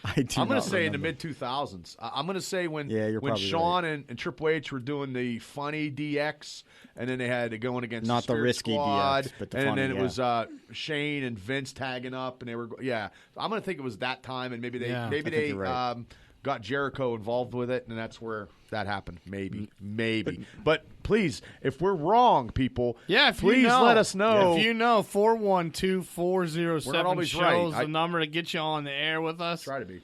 I do I'm going not to say in the remember. mid 2000s. I'm going to say when Yeah, you're when probably Shawn and Triple H were doing the funny DX, and then they had it going against Not the Spirit risky Squad, DX, but the and funny, then it yeah. was Shane and Vince tagging up, and they were I'm going to think it was that time, and maybe they Yeah, I think you're right. got Jericho involved with it, and that's where that happened. Maybe. But please, if we're wrong, people, Yeah, if please you know, let us know. If you know, 412-407 We're not always shows right. the number to get you on the air with us. Try to be.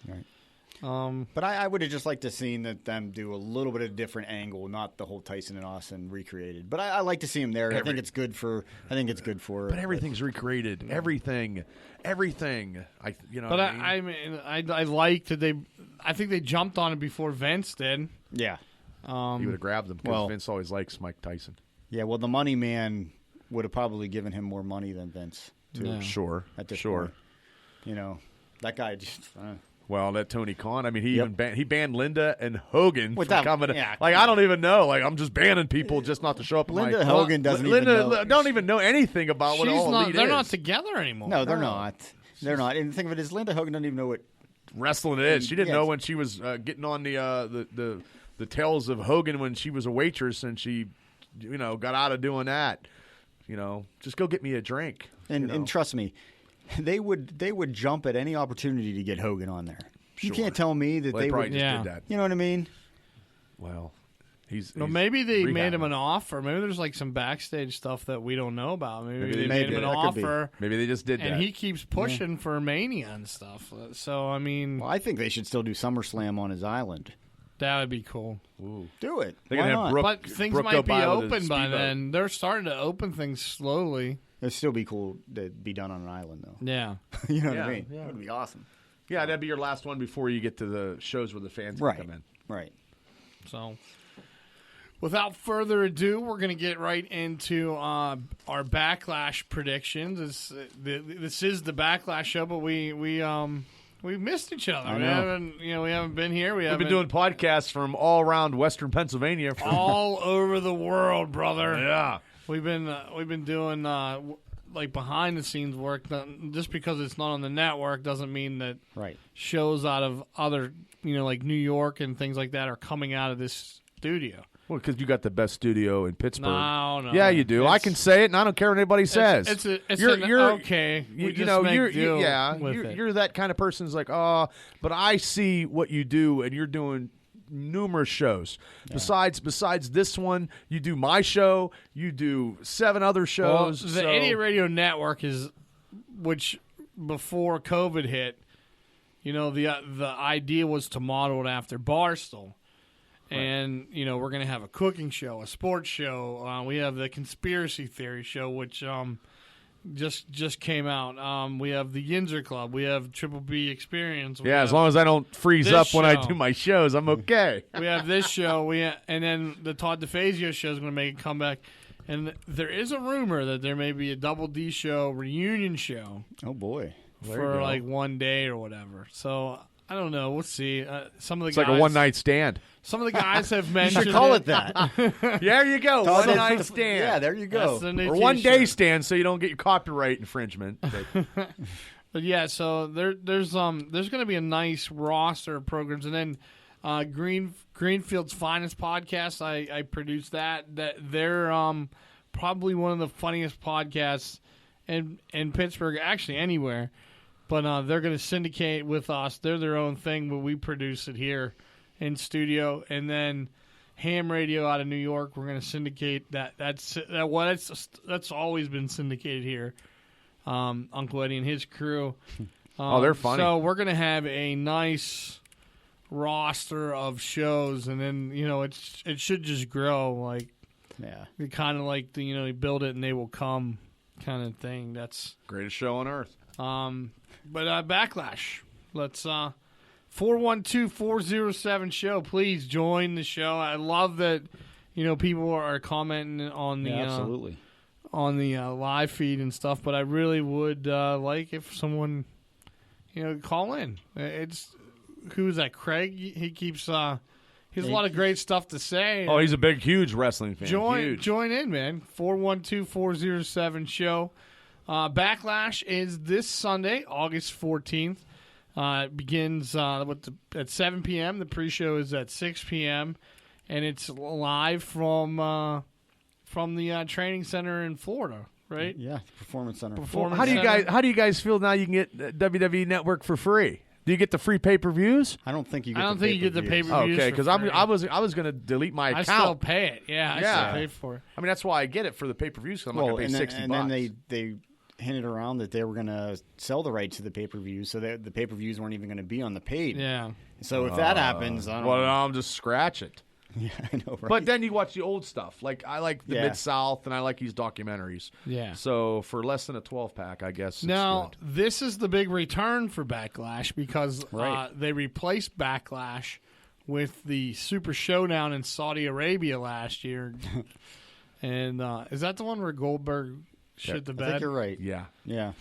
But I would have just liked to seen them do a little bit of a different angle, not the whole Tyson and Austin recreated. But I like to see him there. I think it's good for. But everything's recreated. Everything. I But I mean, I liked that they. I think they jumped on it before Vince did. Yeah, you would have grabbed them because well- Vince always likes Mike Tyson. yeah. Well, the money man would have probably given him more money than Vince. Too, Yeah. Sure. At this sure. point. You know, that guy just. Well, that Tony Khan. I mean, he Yep. even banned Linda and Hogan With from that- coming. yeah, like come I don't even know. Like I'm just banning people just not to show up. Linda at my, Hogan doesn't Linda even know. don't even know anything about what She's all not. elite They're is. not together anymore. No, they're not. They're not. And the thing of it is, Linda Hogan doesn't even know what. Wrestling it is. She didn't Yeah, know it's- when she was getting on the tails of Hogan when she was a waitress and she, got out of doing that. Just go get me a drink. And trust me, they would jump at any opportunity to get Hogan on there. You Sure. can't tell me that Well, they they probably would. just Yeah. did that. You know what I mean? Well, he's Well, maybe they made him rehabbing. an offer. Maybe there's like some backstage stuff that we don't know about. Maybe they they made did. him an That could be. offer, Maybe they just did and that. he keeps pushing for Mania and stuff. So I mean, Well, I think they should still do SummerSlam on his island. that would be cool. Do it. They're Why gonna not? have Brooke, But things Brooke might go be by with a open by speedboat. then. They're starting to open things slowly. It'd still be cool to be done on an island, though. Yeah. You know what Yeah, I mean? yeah. That would be awesome. Yeah, that'd be your last one before you get to the shows where the fans can Right. come in. Right. So, without further ado, we're going to get right into our Backlash predictions. This is the Backlash show, but we missed each other. I We know. haven't been here. We've been doing podcasts from all around Western Pennsylvania. For, all over the world, brother. yeah. We've been doing like behind the scenes work. Just because it's not on the network doesn't mean that Right. shows out of other like New York and things like that are coming out of this studio. Well, because you got the best studio in Pittsburgh. No. Yeah, you do. I can say it, and I don't care what anybody says. Okay. You're that kind of person who's like, oh, but I see what you do, and you're doing numerous shows. Yeah. Besides this one, you do my show, you do 7 other shows. Well, the Idiot Radio Network which before COVID hit, the idea was to model it after Barstool. Right. And, we're going to have a cooking show, a sports show. We have the conspiracy theory show, which just came out. We have the Yinzer Club. We have Triple B Experience. As long as I don't freeze up when I do my shows, I'm okay. We have this show. And then the Todd DeFazio show is going to make a comeback. And there is a rumor that there may be a Double D show reunion show. Oh, boy. For like one day or whatever. So I don't know. We'll see. Some of the it's guys, like a one-night stand. Some of the guys have mentioned. You should call it that. There you go. One-night stand. Yeah, there you go. Or one-day stand, so you don't get your copyright infringement. But yeah, so there's going to be a nice roster of programs, and then Greenfield's Finest podcast. I produced that. That they're probably one of the funniest podcasts in Pittsburgh, actually anywhere. But they're going to syndicate with us. They're their own thing, but we produce it here in studio. And then Ham Radio out of New York, we're going to syndicate that. That's always been syndicated here. Uncle Eddie and his crew. They're funny. So we're going to have a nice roster of shows, and then it should just grow. Like, kind of like you build it and they will come kind of thing. That's greatest show on earth. But Backlash. Let's 412-407 show. Please join the show. I love that people are commenting on the absolutely on the live feed and stuff. But I really would like if someone call in. Who is that? Craig. He keeps he has a lot of great stuff to say. Oh, he's a big, huge wrestling fan. Join in, man. 412-407 show. Backlash is this Sunday, August 14th. It begins at 7 p.m. The pre-show is at 6 p.m. And it's live from the training center in Florida, right? Yeah, Performance Center. How do you guys feel now? You can get WWE Network for free. Do you get the free pay-per-views? I don't think you get. I don't think you get the pay-per-views. Okay, because I was going to delete my account. I still pay it. Yeah, I still pay for it. I mean, that's why I get it for the pay-per-views. Because I'm not going to pay $60. And then they hinted around that they were going to sell the rights to the pay-per-views, so that the pay-per-views weren't even going to be on the paid. Yeah. So if that happens, I don't know. I'll just scratch it. Yeah, I know, right? But then you watch the old stuff. Like, I like the Mid-South, and I like these documentaries. Yeah. So for less than a 12-pack, I guess now, it's good. This is the big return for Backlash because they replaced Backlash with the Super Showdown in Saudi Arabia last year. And is that the one where Goldberg shit the bed? I think you're right. Yeah. Yeah.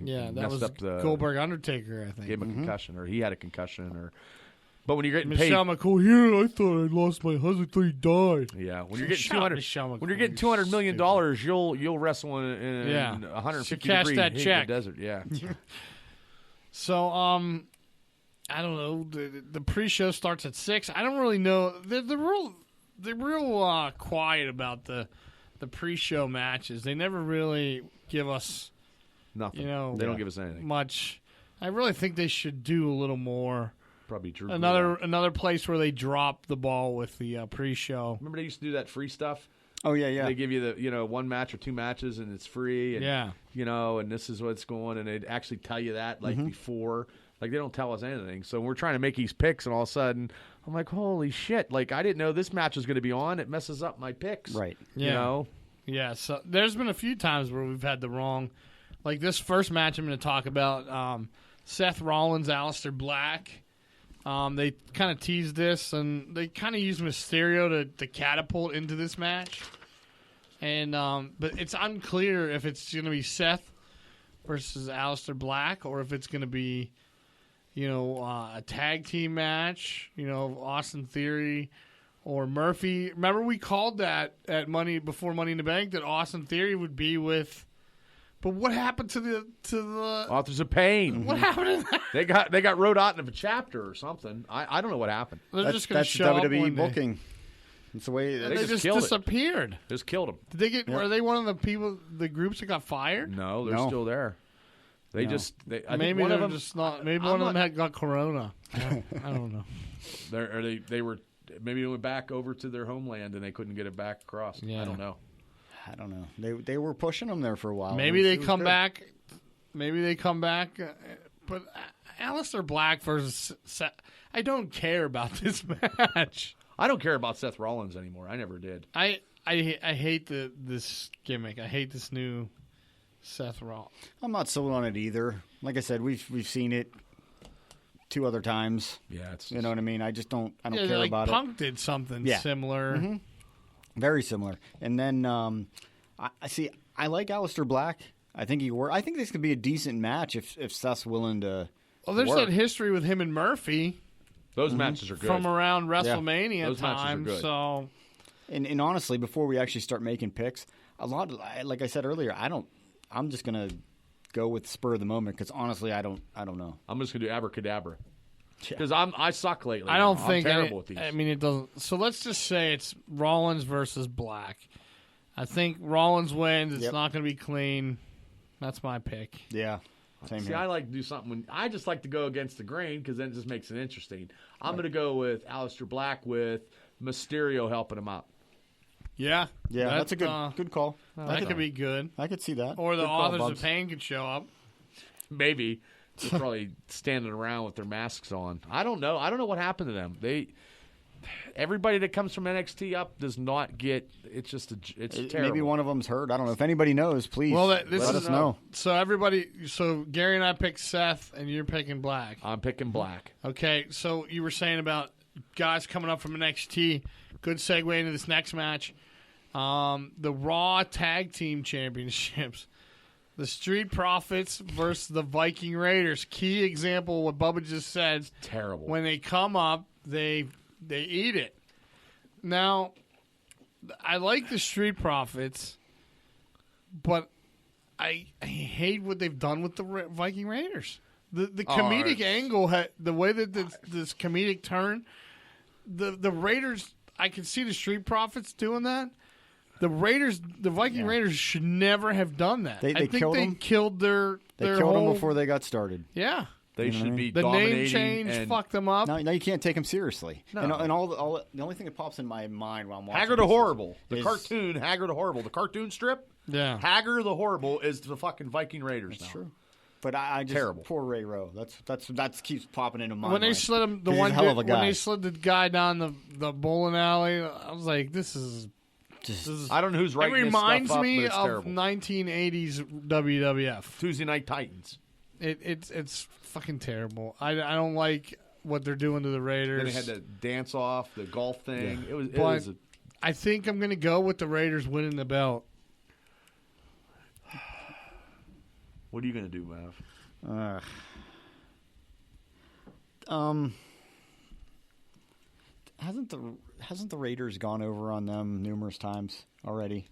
Yeah, that was Goldberg Undertaker, I think. Gave him a concussion, or he had a concussion, But when you're getting Michelle paid, McCool, yeah, I thought I lost my husband. I thought he died. Yeah, when you're getting $200 million, you'll wrestle in 150 cash degree that heat check. in the desert. Yeah. So I don't know. The pre-show starts at 6. I don't really know. They're real quiet about the pre-show matches. They never really give us nothing. They don't give us anything much. I really think they should do a little more. Probably Drew. Another place where they drop the ball with the pre-show. Remember they used to do that free stuff? Oh yeah. They give you the one match or 2 matches and it's free. And, and this is what's going, and they'd actually tell you that before. Like they don't tell us anything. So we're trying to make these picks, and all of a sudden I'm like, holy shit! Like I didn't know this match was going to be on. It messes up my picks. Right. Yeah. Yeah. So there's been a few times where we've had the wrong. Like this first match I'm going to talk about. Seth Rollins, Aleister Black. They kind of teased this, and they kind of used Mysterio to catapult into this match. And but it's unclear if it's going to be Seth versus Aleister Black, or if it's going to be, a tag team match. Austin Theory or Murphy. Remember we called that at before Money in the Bank that Austin Theory would be with. But what happened to the Authors of Pain? What happened to that? They got wrote out of a chapter or something. I don't know what happened. They're just going to show WWE up booking. It's the way They just just killed it. disappeared. Just killed them. Did they get? Were they one of the groups that got fired? No, they're No. still there. They No. just. I think Maybe one they're of them. just not. Maybe I'm one of them not- had got corona. I don't know. They were maybe they went back over to their homeland and they couldn't get it back across. Yeah. I don't know. I don't know. They were pushing them there for a while. Maybe It they was come good. back. Maybe they come back. But Aleister Black versus I don't care about this match. I don't care about Seth Rollins anymore. I never did. I hate this gimmick. I hate this new Seth Rollins. I'm not sold on it either. Like I said, we've seen it 2 other times. Yeah, it's You know what I mean? I just don't. I don't Yeah, care like about Punk did something Yeah. similar. Very similar. And then I see. I like Aleister Black. I think I think this could be a decent match if Seth's willing to. Well, there's work. that history with him and Murphy those matches are good. from around WrestleMania Those matches are time. good. So And honestly, before we actually start making picks, like I said earlier, I'm just gonna go with spur of the moment because honestly, I don't know. I'm just gonna do abracadabra Yeah. because I suck lately. I don't I'm think terrible with these. I mean, it doesn't. So let's just say it's Rollins versus Black. I think Rollins wins. It's Yep. not going to be clean. That's my pick. Yeah, same See, here. I like to do something when I just like to go against the grain because then it just makes it interesting. I'm going to go with Aleister Black with Mysterio helping him out. Yeah, Yeah, that's a good call. That could be good. I could see that. Or the Good call, Authors Bubs. of Pain could show up. Maybe they're probably standing around with their masks on. I don't know. I don't know what happened to them. Everybody that comes from NXT up does not get. It's just it's terrible. Maybe one of them's hurt. I don't know. If anybody knows, please Well, this let is us know. So everybody, so Gary and I picked Seth, and you're picking Black. I'm picking Black. Okay, so you were saying about guys coming up from NXT. Good segue into this next match. The Raw Tag Team Championships. The Street Profits versus the Viking Raiders. Key example of what Bubba just said. Terrible. When they come up, they eat it. Now, I like the Street Profits, but I hate what they've done with the Viking Raiders. The comedic it's- angle, the way that this comedic turn, the Raiders, I can see the Street Profits doing that. The Viking Raiders should never have done that. They I think killed they them? killed their They their killed whole, them before they got started. Yeah, They should be the dominating name change and fucked them up. Now you can't take them seriously. No. And all the only thing that pops in my mind while I'm watching Haggard the this Horrible. The is- cartoon Haggard the Horrible. The cartoon strip. Yeah, Haggard the Horrible is the fucking Viking Raiders now. True. But I just Terrible. Poor Ray Rowe. That keeps popping into my when they mind. slid him, the 'Cause he's one a hell of a when guy. they slid the guy down the bowling alley, I was like, this is I don't know who's it writing reminds this stuff up, me but it's of terrible. 1980s WWF. Tuesday Night Titans. It's fucking terrible. I don't like what they're doing to the Raiders. Then they had the dance off, the golf thing. Yeah. It But was I think I'm going to go with the Raiders winning the belt. what are you going to do, Mav? Hasn't the Raiders gone over on them numerous times already?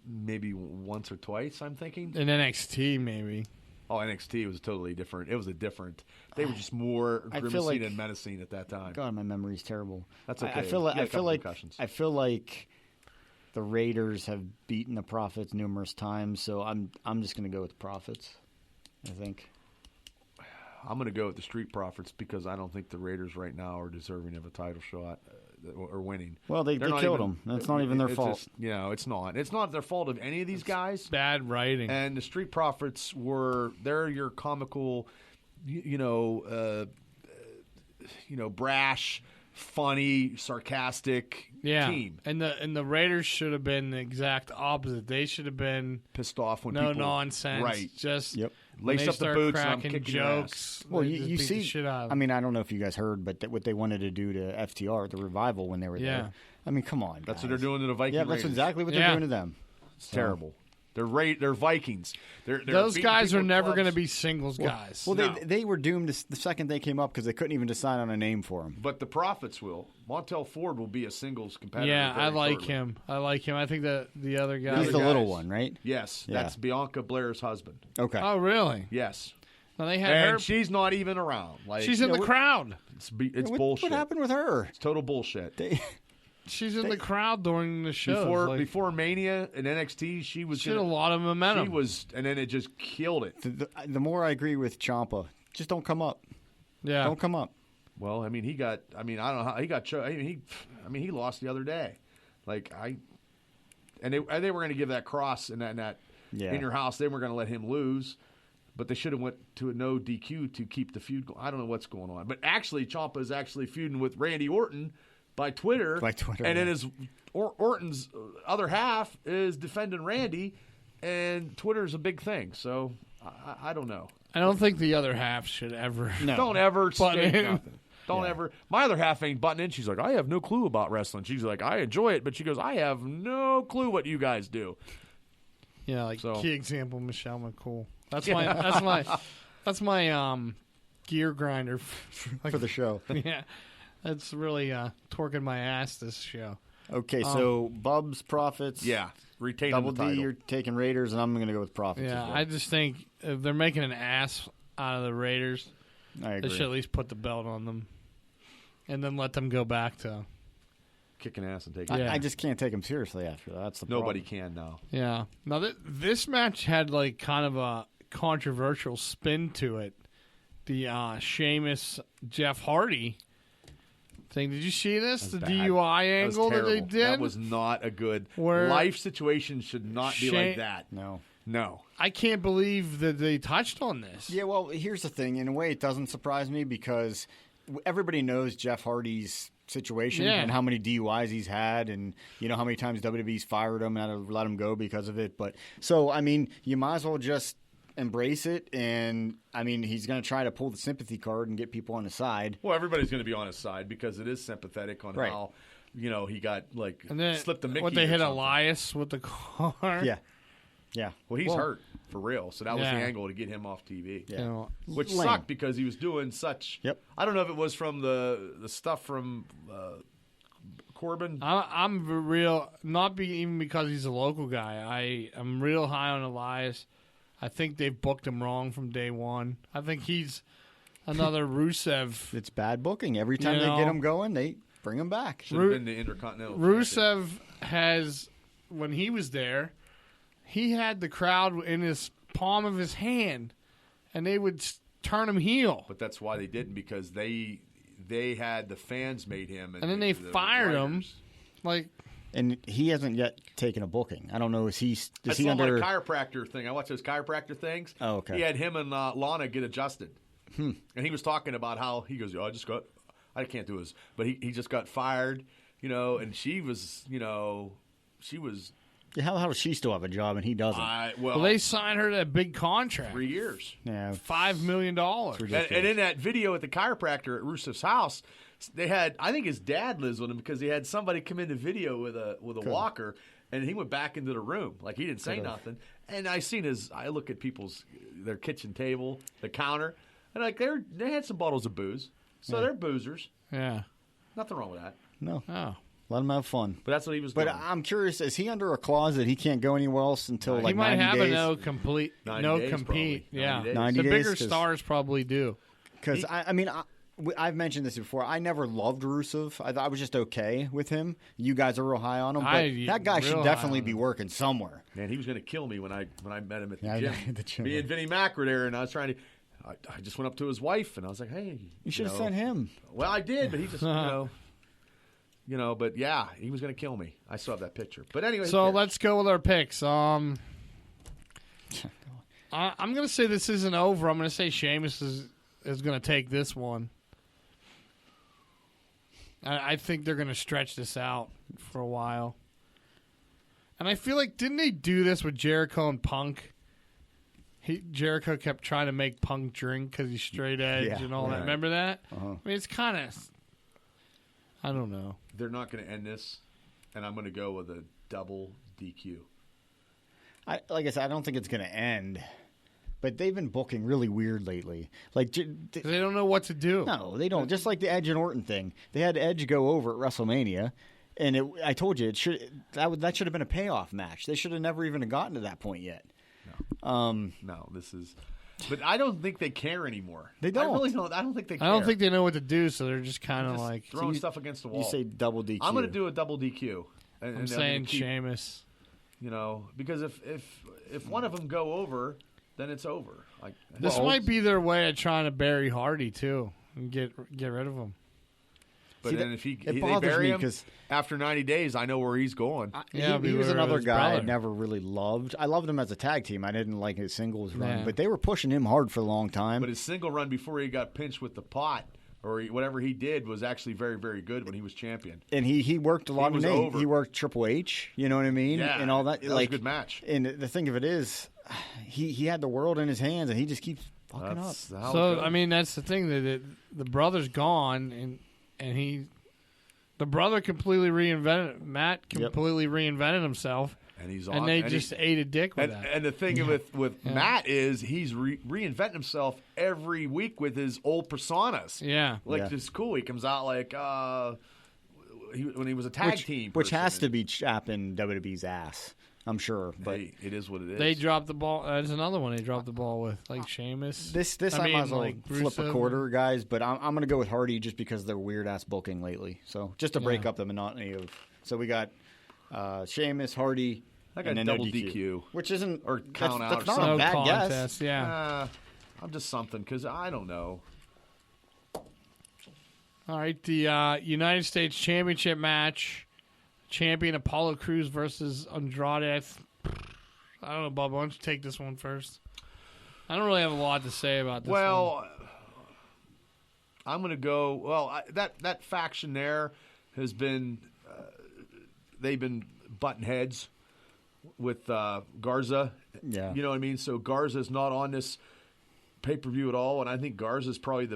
Maybe once or twice, I'm thinking. In NXT, maybe. Oh, NXT was totally different. It was a different. They were just more I feel grimacing like- and menacing at that time. God, my memory's terrible. That's I okay. feel You like had a couple concussions. I feel like the Raiders have beaten the Profits numerous times, so I'm just going to go with the Profits. I think. I'm going to go with the Street Profits because I don't think the Raiders right now are deserving of a title shot or winning. Well, they They're not killed even- them. That's not even their it's fault. just- it's not. It's not their fault of any of these guys. Bad writing. And the Street Profits they're your comical, brash, funny, sarcastic yeah. team. And the Raiders should have been the exact opposite. They should have been Pissed off when no people nonsense. Right. Just Yep. when Lace they up the start boots and I'm cracking kicking your ass. jokes. Well, they you just beat the see, shit out of I mean, I don't know if you guys heard, but what they wanted to do to FTR, the Revival, when they were Yeah. there. I mean, come on, That's guys. what they're doing to the Viking Yeah, that's Raiders. exactly what they're Yeah. doing to them. It's terrible. They're Vikings. They're Those beating guys people are with never clubs. going to be singles guys. Well, No. they were doomed the second they came up because they couldn't even decide on a name for them. But the Profits will. Montel Ford will be a singles competitor. yeah, I very like shortly. him. I like him. I think that the other guy. He's the guys. little one, right? Yes, Yeah. that's Bianca Blair's husband. Okay. Oh, really? Yes, No, they had and her. she's not even around. Like She's in the crowd. it's what, bullshit. What happened with her? It's total bullshit. she's in the crowd during the show. Before Mania and NXT, she had a lot of momentum. She was, and then it just killed it. The more I agree with Ciampa, just don't come up. Yeah, don't come up. Well, I mean, he got. I mean, I don't know how he got. He lost the other day. And they were going to give that cross in that in your house. They were going to let him lose, but they should have went to a no DQ to keep the feud going. I don't know what's going on, but actually, Ciampa is actually feuding with Randy Orton by Twitter. And then Orton's other half is defending Randy, and Twitter's a big thing. So I don't know. I don't think the other half should ever. No. Don't ever say in. nothing. Don't ever. My other half ain't butting in. She's like, I have no clue about wrestling. She's like, I enjoy it, but she goes, I have no clue what you guys do. Yeah, So- key example, Michelle McCool. That's my gear grinder For the show. Yeah, that's really torquing my ass this show. Okay, so Bubs, Profits. Yeah, retaining Double the title. D, you're taking Raiders, and I'm going to go with Profits. Yeah, as well. I just think if they're making an ass out of the Raiders, I they agree. should at least put the belt on them, and then let them go back to. Kicking ass and taking. Yeah. I just can't take them seriously after that. That's the Nobody problem. can now. Yeah. Now this match had like kind of a controversial spin to it. The Sheamus Jeff Hardy thing. Did you see this? The bad. DUI That was angle that they terrible. did. That was not a good Where- life situation. Should not be like that. No. I can't believe that they touched on this. Yeah, well, here's the thing. In a way, it doesn't surprise me because everybody knows Jeff Hardy's situation and how many DUIs he's had, and you know how many times WWE's fired him and had to let him go because of it. But so, I mean, you might as well just embrace it. And I mean, he's going to try to pull the sympathy card and get people on his side. Well, everybody's going to be on his side because it is sympathetic on how he got And then slipped the Mickey. what they or hit something. Elias with the car. Yeah. Well, he's hurt for real, so that was the angle to get him off TV. Yeah. You know, Which Lame. sucked because he was doing such. Yep. I don't know if it was from the stuff from Corbin. I'm real, not even because he's a local guy. I'm real high on Elias. I think they've booked him wrong from day one. I think he's another Rusev. It's bad booking. Every time they get him going, they bring him back. Should have been the Intercontinental. Rusev has, when he was there, he had the crowd in his palm of his hand, and they would turn him heel. But that's why they didn't, because they had the fans made him, And then they the fired him. writers. Like, And he hasn't yet taken a booking. I don't know. Is he I he saw under? him on a chiropractor thing. I watched those chiropractor things. Oh, okay. He had him and Lana get adjusted, and he was talking about how he goes, I can't do this, but he just got fired, and she was, she was. Yeah, how does she still have a job and he doesn't? well, they signed her to a big contract. 3 years. Yeah, $5 million. And in that video at the chiropractor at Rusev's house, they had, I think his dad lives with him because he had somebody come in the video with a walker, and he went back into the room like he didn't say nothing. And I look at their kitchen table, the counter, and like they had some bottles of booze, so they're boozers. Yeah. Nothing wrong with that. no. Oh. Let him have fun. But that's what he was But doing. I'm curious, is he under a clause that he can't go anywhere else until He like might 90 have days? a no compete. 90 No days, compete. probably. Yeah. 90 days. 90 The bigger days, 'cause- stars probably do. Because I've mentioned this before. I never loved Rusev. I was just okay with him. You guys are real high on him, but that guy real should high definitely on be him. working somewhere. Man, he was going to kill me when I met him at the Yeah, I gym. know, at the gym. Me and Vinnie Mac were there, and I was trying to. I just went up to his wife, and I was like, "Hey, You should have sent him. Well, I did, but he just, but yeah, he was going to kill me. I still have that picture. But anyway, So let's go with our picks. I'm going to say this isn't over. I'm going to say Sheamus is going to take this one. I think they're going to stretch this out for a while. And I feel like, didn't they do this with Jericho and Punk? Jericho kept trying to make Punk drink because he's straight edge and all that. Remember that? Uh-huh. I mean, it's kind of, I don't know. they're not going to end this, and I'm going to go with a double DQ. Like I said, I don't think it's going to end. But they've been booking really weird lately. Like, 'Cause they don't know what to do. no, they don't. Just like the Edge and Orton thing, they had Edge go over at WrestleMania, and I told you that should have been a payoff match. They should have never even gotten to that point yet. No, this is. But I don't think they care anymore. They don't. I really don't. I don't think they care. I don't think they know what to do, so they're just kind of Just like throwing stuff against the wall. You say double DQ. I'm going to do a double DQ. I'm saying Sheamus. You know, because if one of them go over, then it's over. Like This might be their way of trying to bury Hardy too and get rid of him. But See, then if it they bothers bury me him 'cause- after 90 days, I know where he's going. He was another his guy I brother. never really loved. I loved him as a tag team. I didn't like his singles run, Yeah. but they were pushing him hard for a long time. But his single run before he got pinched with the pot or whatever he did was actually very, very good when he was champion. And he worked a lot was of names. over. He worked Triple H, you know what I mean? Yeah, and all that. that was a good match. And the thing of it is, he had the world in his hands, and he just keeps fucking up. That's how it So goes. I mean, that's the thing that the brother's gone, and the brother completely reinvented Matt completely reinvented himself, and he's on, and they and just he- ate a dick with and, that. and the thing with Matt is he's reinventing himself every week with his old personas. Yeah. Like, Yeah. it's cool. He comes out like when he was a tag team. Which person, has to and- be chapping WWE's ass, I'm sure. But Hey, it is what it is. They dropped the ball. There's another one they dropped the ball with, like Sheamus. this I I mean, might as well like flip a Rusev. quarter, guys. But I'm going to go with Hardy just because of their weird ass booking lately. So just to break Yeah. up the monotony of. So we got Sheamus, Hardy, I got and then double no DQ. which isn't Or count out That's or not a No bad contest. guess. Yeah. I'm just something because I don't know. All right. The United States Championship match. Champion Apollo Crews versus Andrade. I don't know, Bob. Why don't you take this one first? I don't really have a lot to say about this one. Well, I'm going to go. Well, that faction there has been they've been butting heads with Garza. Yeah. You know what I mean? So Garza's not on this pay-per-view at all, and I think Garza's probably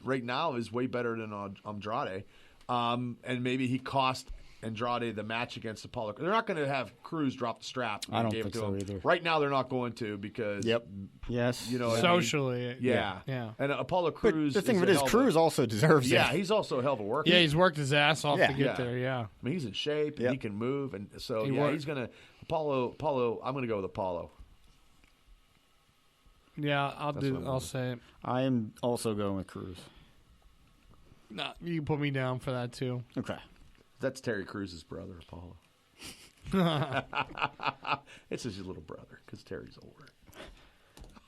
right now is way better than Andrade. And maybe he cost Andrade the match against Apollo. They're not going to have Cruz drop the strap. I don't Gave think it to so him. either. Right now, they're not going to because Yes. you know what I mean? Socially. Yeah. Yeah. And Apollo But Cruz. the thing of a it is, hell a- Cruz also deserves Yeah, it. he's also a hell of a worker. Yeah, he's worked his ass off Yeah. to get Yeah. there. Yeah. I mean, he's in shape and Yep. he can move, and so He yeah, worked- he's gonna Apollo. I'm gonna go with Apollo. Yeah, what I'm I'll say it. I am also going with Cruz. No, you can put me down for that too. Okay. That's Terry Cruz's brother, Apollo. It's his little brother because Terry's older.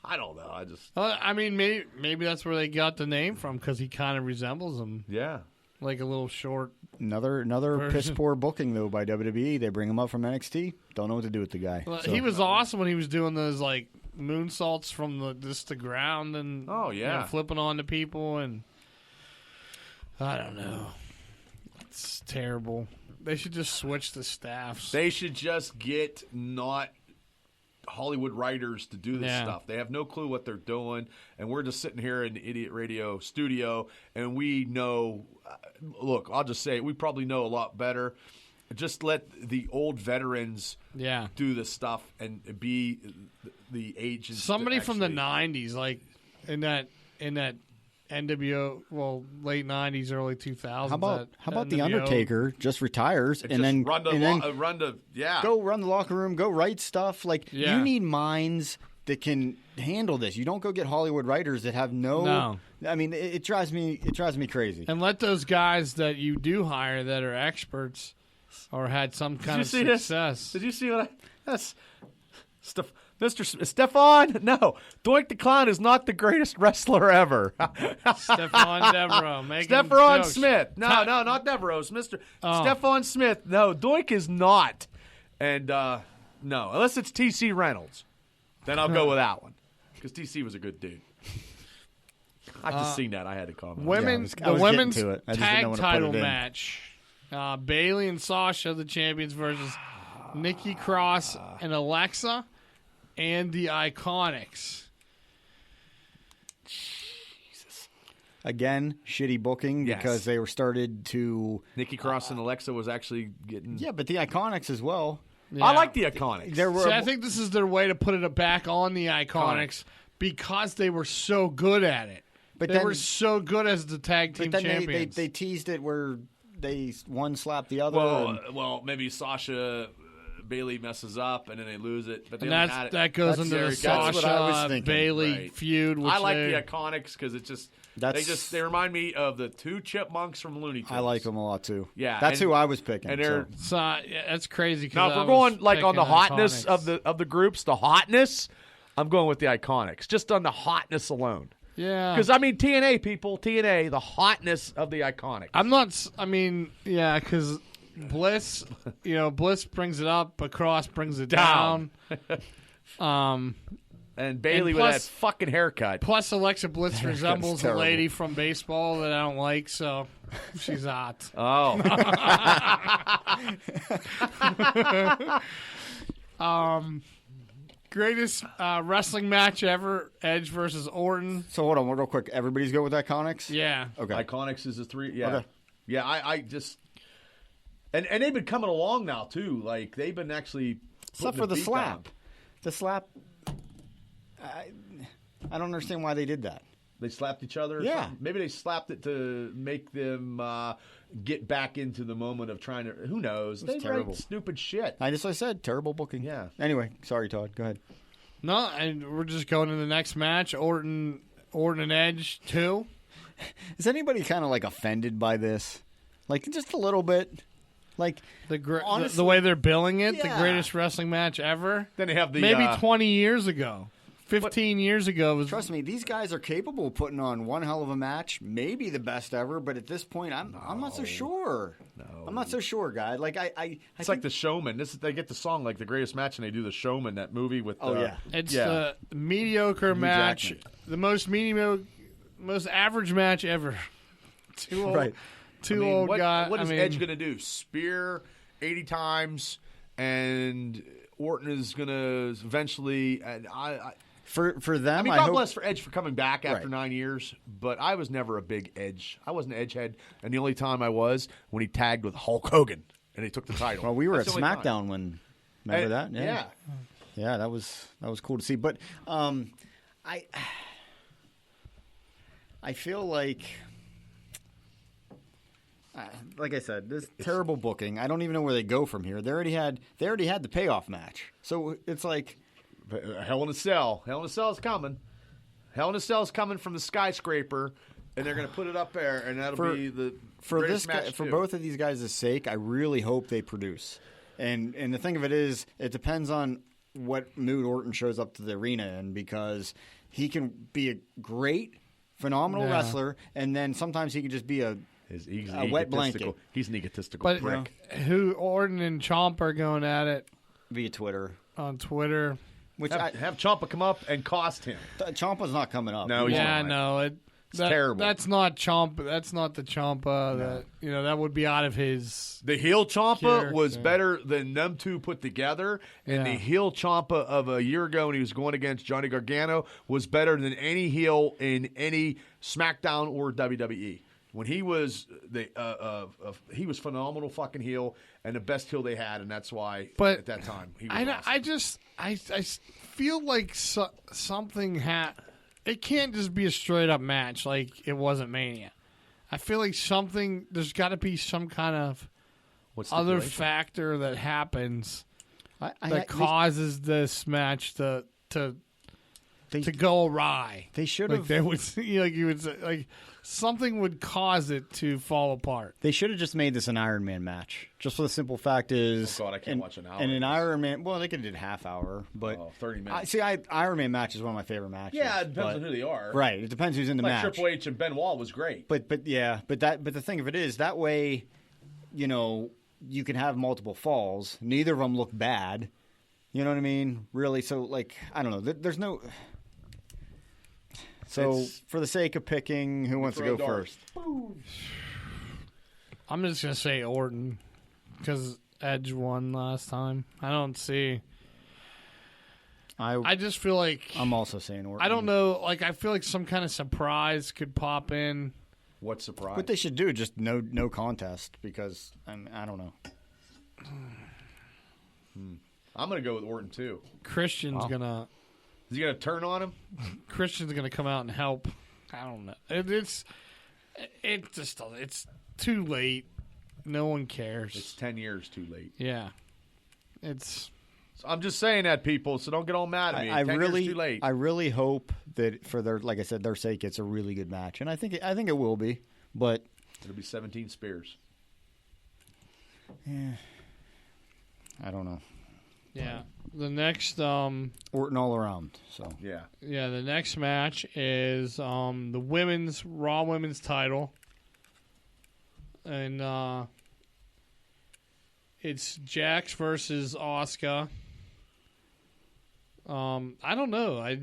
I don't know. I just I mean, maybe that's where they got the name from because he kind of resembles him, yeah. like a little short. Another Version. piss poor booking though by WWE. They bring him up from NXT. Don't know what to do with the guy. Well, So- He was awesome when he was doing those like moonsaults from the ground and Oh, yeah. flipping on to people, and I don't know. It's terrible. They should just switch the staffs. They should just get not Hollywood writers to do this Yeah. stuff. They have no clue what they're doing, and we're just sitting here in the Idiot Radio studio, and we know. Look, I'll just say it, we probably know a lot better. Just let the old veterans yeah. do this stuff and be the agents. to Somebody from the actually- '90s, like in that NWO, well, late '90s, early 2000s. How about the NWO. Undertaker just retires and just then run to and then run to yeah. go run the locker room, go write stuff. Like Yeah. you need minds that can handle this. You don't go get Hollywood writers that have no. I mean, it drives me crazy. And let those guys that you do hire that are experts or had some kind of see this? success. Did you see what that's Mr. Stefan? No, Doink the Clown is not the greatest wrestler ever. Stephon Devereaux. making Stefan jokes. Smith. No, not Devereaux. Mr. Oh. Stefan Smith. No, Doink is not. And no, unless it's T.C. Reynolds, then I'll go with that one because T.C. was a good dude. I just seen that. I had to comment. Women's I was the getting women's to it. I just didn't know tag when to put title it in. match. Bailey and Sasha, the champions, versus Nikki Cross and Alexa and the Iconics. Again, shitty booking Yes. because they were started to. Nikki Cross and Alexa was actually getting. Yeah, but the Iconics as well. Yeah. I like the Iconics. There were. See, I think this is their way to put it back on the Iconics because they were so good at it. But They then- were so good as the tag team but then champions. they teased it where one slapped the other. and- well, maybe Sasha Bailey messes up, and then they lose it. But they And only had it. that goes into the that's what I was Sasha thinking. Bailey Right. feud. Which I like they- the Iconics because it's just That's- they remind me of the two chipmunks from Looney Tunes. I like them a lot too. Yeah, that's and- who I was picking. and they're So, yeah, that's crazy. 'Cause now if I we're was going like on the picking hotness Iconics. of the groups, the hotness, I'm going with the Iconics just on the hotness alone. Yeah, Because I mean TNA people, TNA, the hotness of the Iconics. I'm not. I mean, yeah, because Bliss, Bliss brings it up, but Cross brings it down. And Bailey And with plus- that fucking haircut. Plus, Alexa Bliss resembles a terrible. lady from baseball that I don't like, so she's hot. Oh, Greatest wrestling match ever: Edge versus Orton. So hold on, real quick. Everybody's good with Iconics? Yeah, Okay. Iconics is a 3. Yeah, Okay. yeah. I just and they've been coming along now too. Like they've been actually Except putting for the beat slap. down. The slap. I don't understand why they did that. They slapped each other. Or Yeah. something? Maybe they slapped it to make them get back into the moment of trying to. Who knows? They terrible. write stupid shit. I said terrible booking. Yeah. Anyway, sorry, Todd. Go ahead. no, and we're just going to the next match: Orton and Edge 2. Is anybody kind of like offended by this? Like just a little bit? Like honestly, The way they're billing it, the Yeah. greatest wrestling match ever. Then they have the Maybe 20 years ago, 15 years ago was. trust me, these guys are capable of putting on one hell of a match, maybe the best ever. But at this point, I'm not so sure. No, I'm not so sure, guy. Like It's like The Showman. They get the song like the greatest match, and they do The Showman, that movie with. Oh, yeah. It's yeah. the mediocre match, Jackman. the most average match ever. Two old, Right. two old guys. What is Edge going to do? Spear 80 times, and Orton is going to eventually. And for them. I mean, I God hope, bless for Edge for coming back after Right. 9 years, but I was never a big Edge. I wasn't an Edge head, and the only time I was when he tagged with Hulk Hogan and he took the title. Well, we were That's at the only time. SmackDown when. Remember And- that? Yeah. Yeah, that was cool to see. But I feel like I said, this terrible booking. I don't even know where they go from here. They already had the payoff match, so it's like Hell in a Cell. Hell in a Cell is coming. Hell in a Cell is coming from the skyscraper, and they're going to put it up there, and that'll be the for greatest this guy, match for too. both of these guys' sake, I really hope they produce. And the thing of it is, it depends on what mood Orton shows up to the arena in, because he can be a great, phenomenal wrestler, and then sometimes he can just be a He's wet blanket. egotistical. He's an egotistical But prick. who Orton and Chomp are going at it via Twitter. on Twitter. Which Have Ciampa come up and cost him. Ciampa's not coming up. No, he's Yeah, not. no, it's terrible. That's not Chomp. That's not the Ciampa. That that would be out of his. The heel Ciampa Character. was better than them two put together, and Yeah. the heel Ciampa of a year ago when he was going against Johnny Gargano was better than any heel in any SmackDown or WWE. When he was he was phenomenal fucking heel and the best heel they had, and that's why But at that time he was awesome. I feel like something it can't just be a straight up match like it wasn't Mania. I feel like there's got to be some kind of What's the other stipulation? factor that happens that that causes this match to go awry. They should Like have. they would, you would say, like something would cause it to fall apart. They should have just made this an Iron Man match. Just for the simple fact is, Oh, God, I can't watch an hour And of an this. Iron Man, well, they could have did half hour, but 30 minutes. Iron Man match is one of my favorite matches. Yeah, it depends but- on who they are. Right, it depends who's in the Like match. Triple H and Benoit was great. But the thing of it is that way, you can have multiple falls. Neither of them look bad. You know what I mean? Really. So like, I don't know. There's no. So It's- for the sake of picking, who wants to throw go a dart. first? I'm just gonna say Orton because Edge won last time. I don't see. I just feel like I'm also saying Orton. I don't know. Like I feel like some kind of surprise could pop in. What surprise? What they should do, just no contest, because I don't know. I'm going to go with Orton too. Christian's gonna Is he going to turn on him? come out and help. I don't know. It's too late. No one cares. It's 10 years too late. Yeah. It's. I'm just saying that, people, so don't get all mad at me. 10 years too late. I really hope that for their, like I said, their sake, it's a really good match, and I think it will be. But it'll be 17 spears. Yeah, I don't know. Yeah. The next Orton all around. So yeah. The next match is the Raw Women's title. And it's Jax versus Asuka. I don't know. I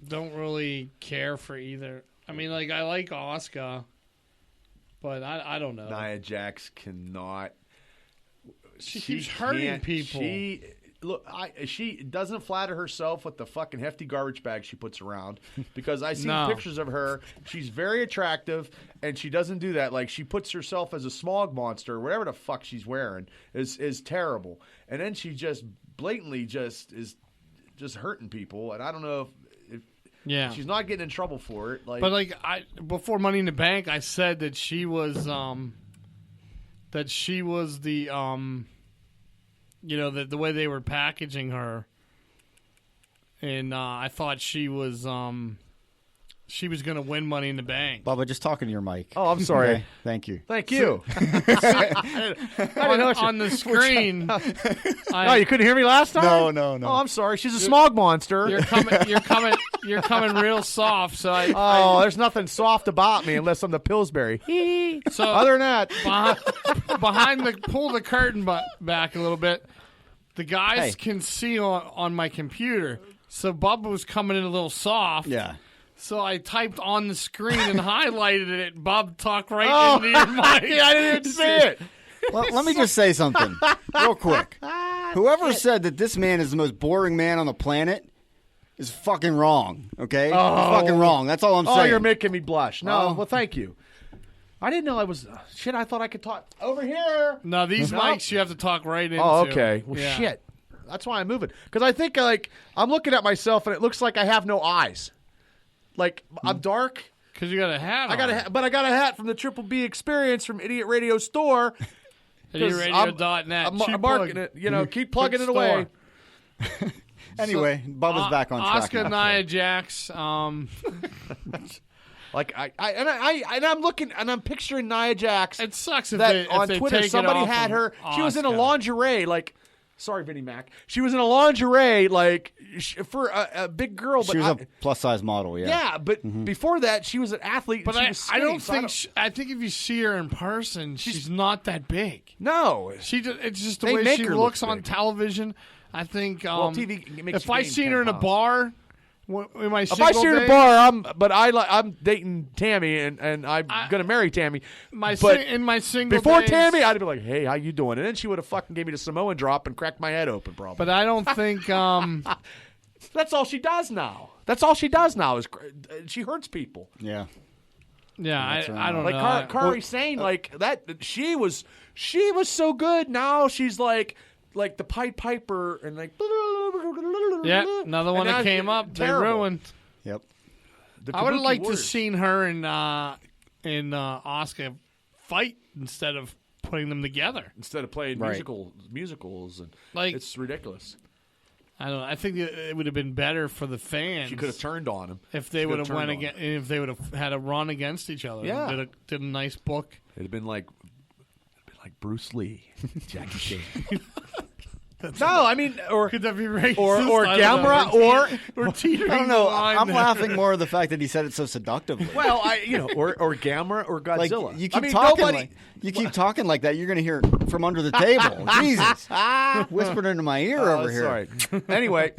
don't really care for either. I mean, like, I like Asuka, but I don't know. Nia Jax cannot. She keeps hurting people. She doesn't flatter herself with the fucking hefty garbage bag she puts around, because I see pictures of her. She's very attractive, and she doesn't do that. Like, she puts herself as a smog monster, or whatever the fuck she's wearing is terrible. And then she just blatantly is hurting people, and I don't know if she's not getting in trouble for it. Like, but like before Money in the Bank, I said that she was the the way they were packaging her, and I thought she was going to win Money in the Bank. Bubba, just talking to your mic. Oh, I'm sorry. Okay, thank you. Thank you. On the screen. Oh, you couldn't hear me last time? No. Oh, I'm sorry. She's a smog monster. You're coming real soft. So there's nothing soft about me unless I'm the Pillsbury. So other than that, pull the curtain back a little bit. The guys can see on my computer. So Bubba was coming in a little soft. Yeah. So I typed on the screen and highlighted it. Bob, talk right into your mic. I didn't even see it. Well, let me just say something real quick. Whoever said that this man is the most boring man on the planet is fucking wrong, okay? Fucking wrong. That's all I'm saying. Oh, you're making me blush. No, well, thank you. I didn't know I was... shit, I thought I could talk over here. No, these mics you have to talk right into. Oh, okay. Well, shit. That's why I'm moving. Because I think, like, I'm looking at myself, and it looks like I have no eyes. Like, I'm dark. Because you got a hat on. But I got a hat from the Triple B Experience from Idiot Radio Store. IdiotRadio.net. I'm marking it. Keep plugging it away. Anyway, Bubba's back on track. Asuka, Nia Jax. Like I'm looking and I'm picturing Nia Jax. It sucks if on they Twitter take somebody it off had her. She was in a Asuka. lingerie, like. Sorry, Vinnie Mac. She was in a lingerie, like for a big girl. But she was a plus size model. Yeah. Yeah, but before that, she was an athlete. But and she was skinny, I don't so think. I think if you see her in person, she's not that big. No, it's just the They way make she her looks look on big. television. I think. TV makes if you I gain seen 10 her in a pounds. bar, in my If I see her in a days, bar, I'm dating Tammy, and I'm gonna marry Tammy. in my single Before days, Tammy, I'd be like, "Hey, how you doing?" And then she would have fucking gave me the Samoan drop and cracked my head open, probably. But I don't think. That's all she does now. That's all she does now is she hurts people. Yeah. Yeah, I don't Like know. Kari Sane, like that. She was so good. Now she's like the Pied Piper and like. Yeah, another one that came up. Terrible. They ruined. Yep. The I would have Kabuki liked to Warriors. seen her and Asuka fight instead of putting them together. Instead of playing Right. musicals, and Like- it's ridiculous. I don't know. I think it would have been better for the fans. She could have turned on him if they She would could've have went turned on again. If they would have had a run against each other. Yeah. Did a nice book. It'd have been like Bruce Lee, Jackie Chan. No, I mean, or Could that be racist? or I don't know. Gamera, We're teetering I don't know. the line I'm there. laughing more at the fact that he said it so seductively. well, or Gamera or Like Godzilla. you keep I mean, talking nobody, like you keep talking like that, you're going to hear it from under the table. Jesus, whispered into my ear over here. Sorry. Anyway,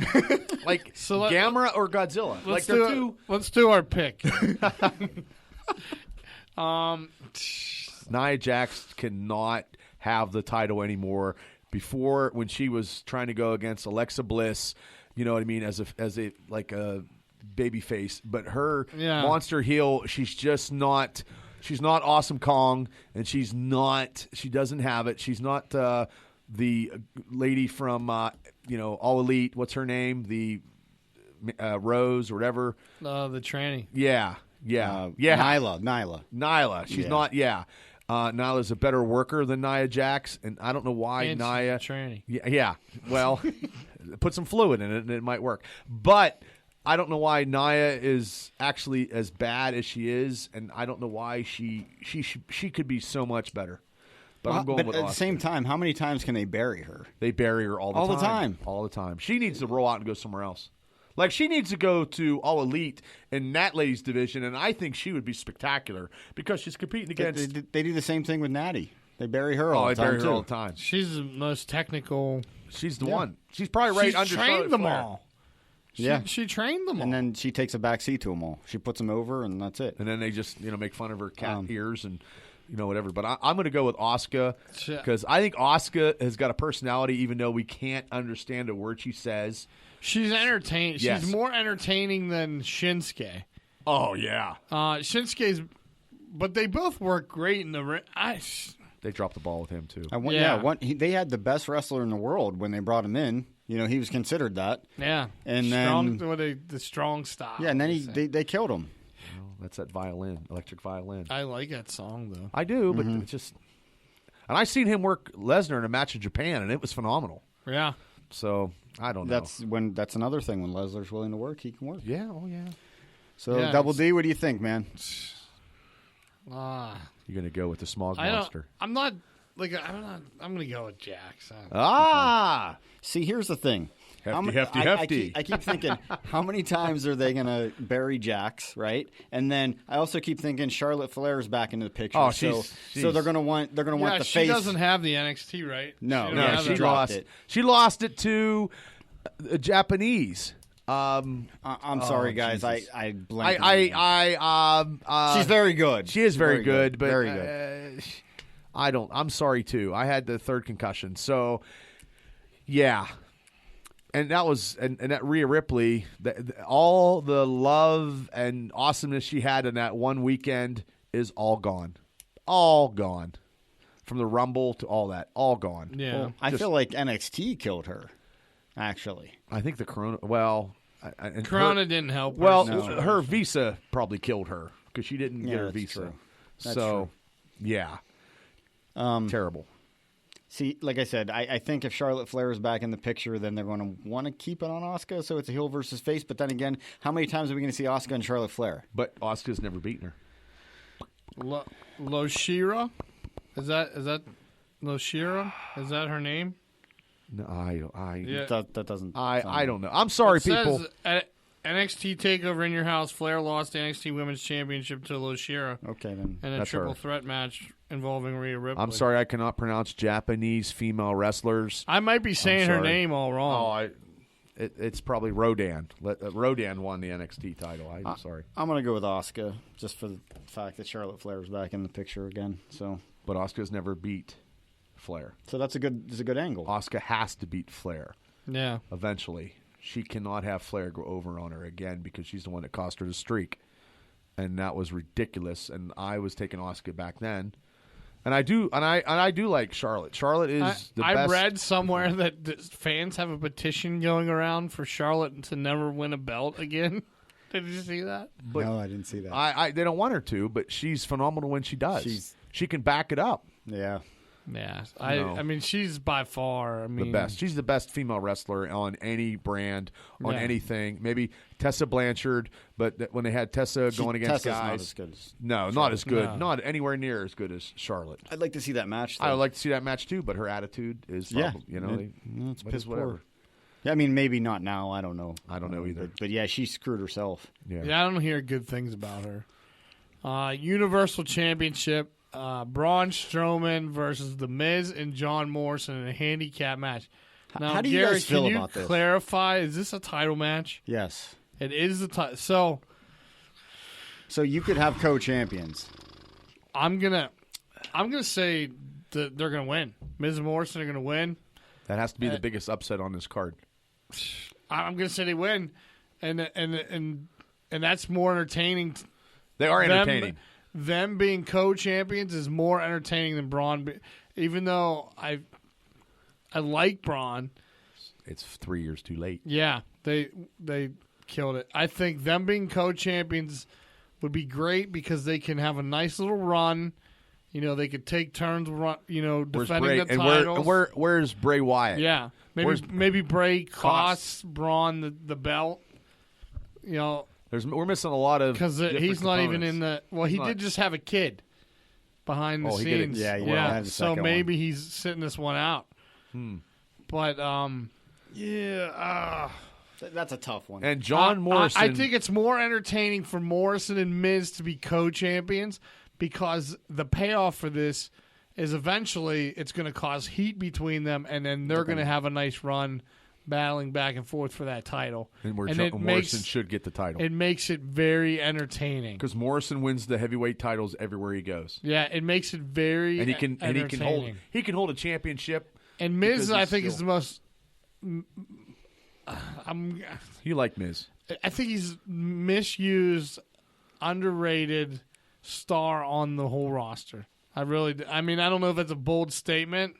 like So Gamera or Godzilla. Like they're two. Let's do our pick. Nia Jax cannot have the title anymore. Before, when she was trying to go against Alexa Bliss, you know what I mean, as a like a baby face, but her monster heel, she's just not. She's not Awesome Kong, and she doesn't have it. She's not the lady from All Elite. What's her name? The Rose or whatever. The tranny. Yeah. Nyla. Nyla. She's not. Yeah. Nyla's a better worker than Nia Jax, and I don't know why And Nia. she's a tranny. Yeah. Well, put some fluid in it, and it might work. But I don't know why Nia is actually as bad as she is, and I don't know why she could be so much better. But I'm going with at the Asuka. same time, how many times can they bury her? They bury her all the time. All the time. She needs to roll out and go somewhere else. Like, she needs to go to All Elite in that ladies' division, and I think she would be spectacular because she's competing against. They do the same thing with Natty. They bury her all Oh, the they time, bury her too. all the time. She's the most technical. She's the one. She's probably right She's under trained Charlotte them Flair. all. Yeah. She trained them all. And then she takes a back seat to them all. She puts them over, and that's it. And then they just make fun of her cat ears and whatever. But I'm going to go with Asuka because I think Asuka has got a personality, even though we can't understand a word she says. She's entertaining. Yes. She's more entertaining than Shinsuke. Oh yeah, Shinsuke's, but they both work great in the ring. they dropped the ball with him too. They had the best wrestler in the world when they brought him in. He was considered that. Yeah, And strong, then the strong style. yeah, and then they killed him. That's that violin, electric violin. I like that song though. I do, but it's just. And I seen him work Lesnar in a match in Japan, and it was phenomenal. Yeah, So I don't know. That's another thing. When Lesnar's willing to work, he can work. Yeah. Oh yeah. So Yeah, Double D, what do you think, man? You're gonna go with the smog I don't. monster. I'm not like I'm not. I'm gonna go with Jax. See, here's the thing. Hefty. I keep thinking, how many times are they going to bury Jax, right? And then I also keep thinking Charlotte Flair's back into the picture. Oh, so she's- they're going to want the Yeah, face. she doesn't have the NXT, right? No, She no, doesn't have she it. dropped lost it. She lost it to the Japanese. I'm sorry, guys. Jesus. I blanked. on her name. She's very good. She is very good, but very good. I'm sorry too. I had the third concussion, so yeah. And that was and that Rhea Ripley, all the love and awesomeness she had in that one weekend is all gone, from the Rumble to all that, all gone. Yeah. Well, I feel like NXT killed her. Actually, I think the Corona. Well, and Corona didn't help. her. Well, No. her visa probably killed her because she didn't get her that's visa. true. That's So, yeah, terrible. see, like I said, I think if Charlotte Flair is back in the picture, then they're going to want to keep it on Asuka, so it's a heel versus face. But then again, how many times are we going to see Asuka and Charlotte Flair? But Asuka's never beaten her. Loshira, is that Loshira? Is that her name? No, Yeah. That doesn't. I don't know. I'm sorry, It people. says at NXT Takeover in Your House, Flair lost the NXT Women's Championship to Loshira Okay, then. in a That's triple her. threat match involving Rhea Ripley. I'm sorry, I cannot pronounce Japanese female wrestlers. I might be saying her sorry. name all wrong. It's probably Rodan. Rodan won the NXT title. I'm sorry, I'm going to go with Asuka just for the fact that Charlotte Flair is back in the picture again. So but Asuka's never beat Flair. that's a good angle. Asuka has to beat Flair Yeah. eventually. She cannot have Flair go over on her again because she's the one that cost her the streak, and that was ridiculous. And I was taking Asuka back then, and I do like Charlotte. Charlotte is the I best. read somewhere that the fans have a petition going around for Charlotte to never win a belt again. Did you see that? No, I didn't see that. They don't want her to, but she's phenomenal when she does. She can back it up. Yeah. Yeah, No. I mean, she's by far. I mean, The best. She's the best female wrestler on any brand, on Yeah. anything. Maybe Tessa Blanchard, but when they had Tessa going against Tessa's guys, not as good as not as good, No. not anywhere near as good as Charlotte. I'd like to see that match. Though. I would like to see that match too, but her attitude is, Yeah. probably, It's but piss it's whatever. poor. Yeah, I mean, maybe not now. I don't know. I don't know either. But yeah, she screwed herself. Yeah, I don't hear good things about her. Universal Championship. Braun Strowman versus The Miz and John Morrison in a handicap match. Now, how do you Gary, guys feel can you about this? clarify? Is this a title match? Yes. It is the title. So So you could have co-champions. I'm gonna say that they're gonna win. Miz and Morrison are gonna win. That has to be the biggest upset on this card. I'm gonna say they win, and that's more entertaining. They are entertaining. Them being co-champions is more entertaining than Braun. Even though I like Braun, It's 3 years too late. yeah, they killed it. I think them being co-champions would be great because they can have a nice little run They could take turns, Where's defending Bray? the titles. Where's Bray Wyatt? Yeah, maybe Bray costs Braun the belt. We're missing a lot of because he's not even in the. the. Well, he did just have a kid behind the Oh, he did it. scenes. Yeah, he had the So second maybe he's sitting this one out. But That's a tough one. And John Morrison. I think it's more entertaining for Morrison and Miz to be co-champions because the payoff for this is eventually it's going to cause heat between them, and then they're going to have a nice run battling back and forth for that title. and it Morrison should get the title. It makes it very entertaining. Because Morrison wins the heavyweight titles everywhere he goes. Yeah, it makes it very And he can entertaining. hold a championship. And Miz, because I he's think, is still- the most. You like Miz. I think he's misused, underrated star on the whole roster. I mean, I don't know if it's a bold statement,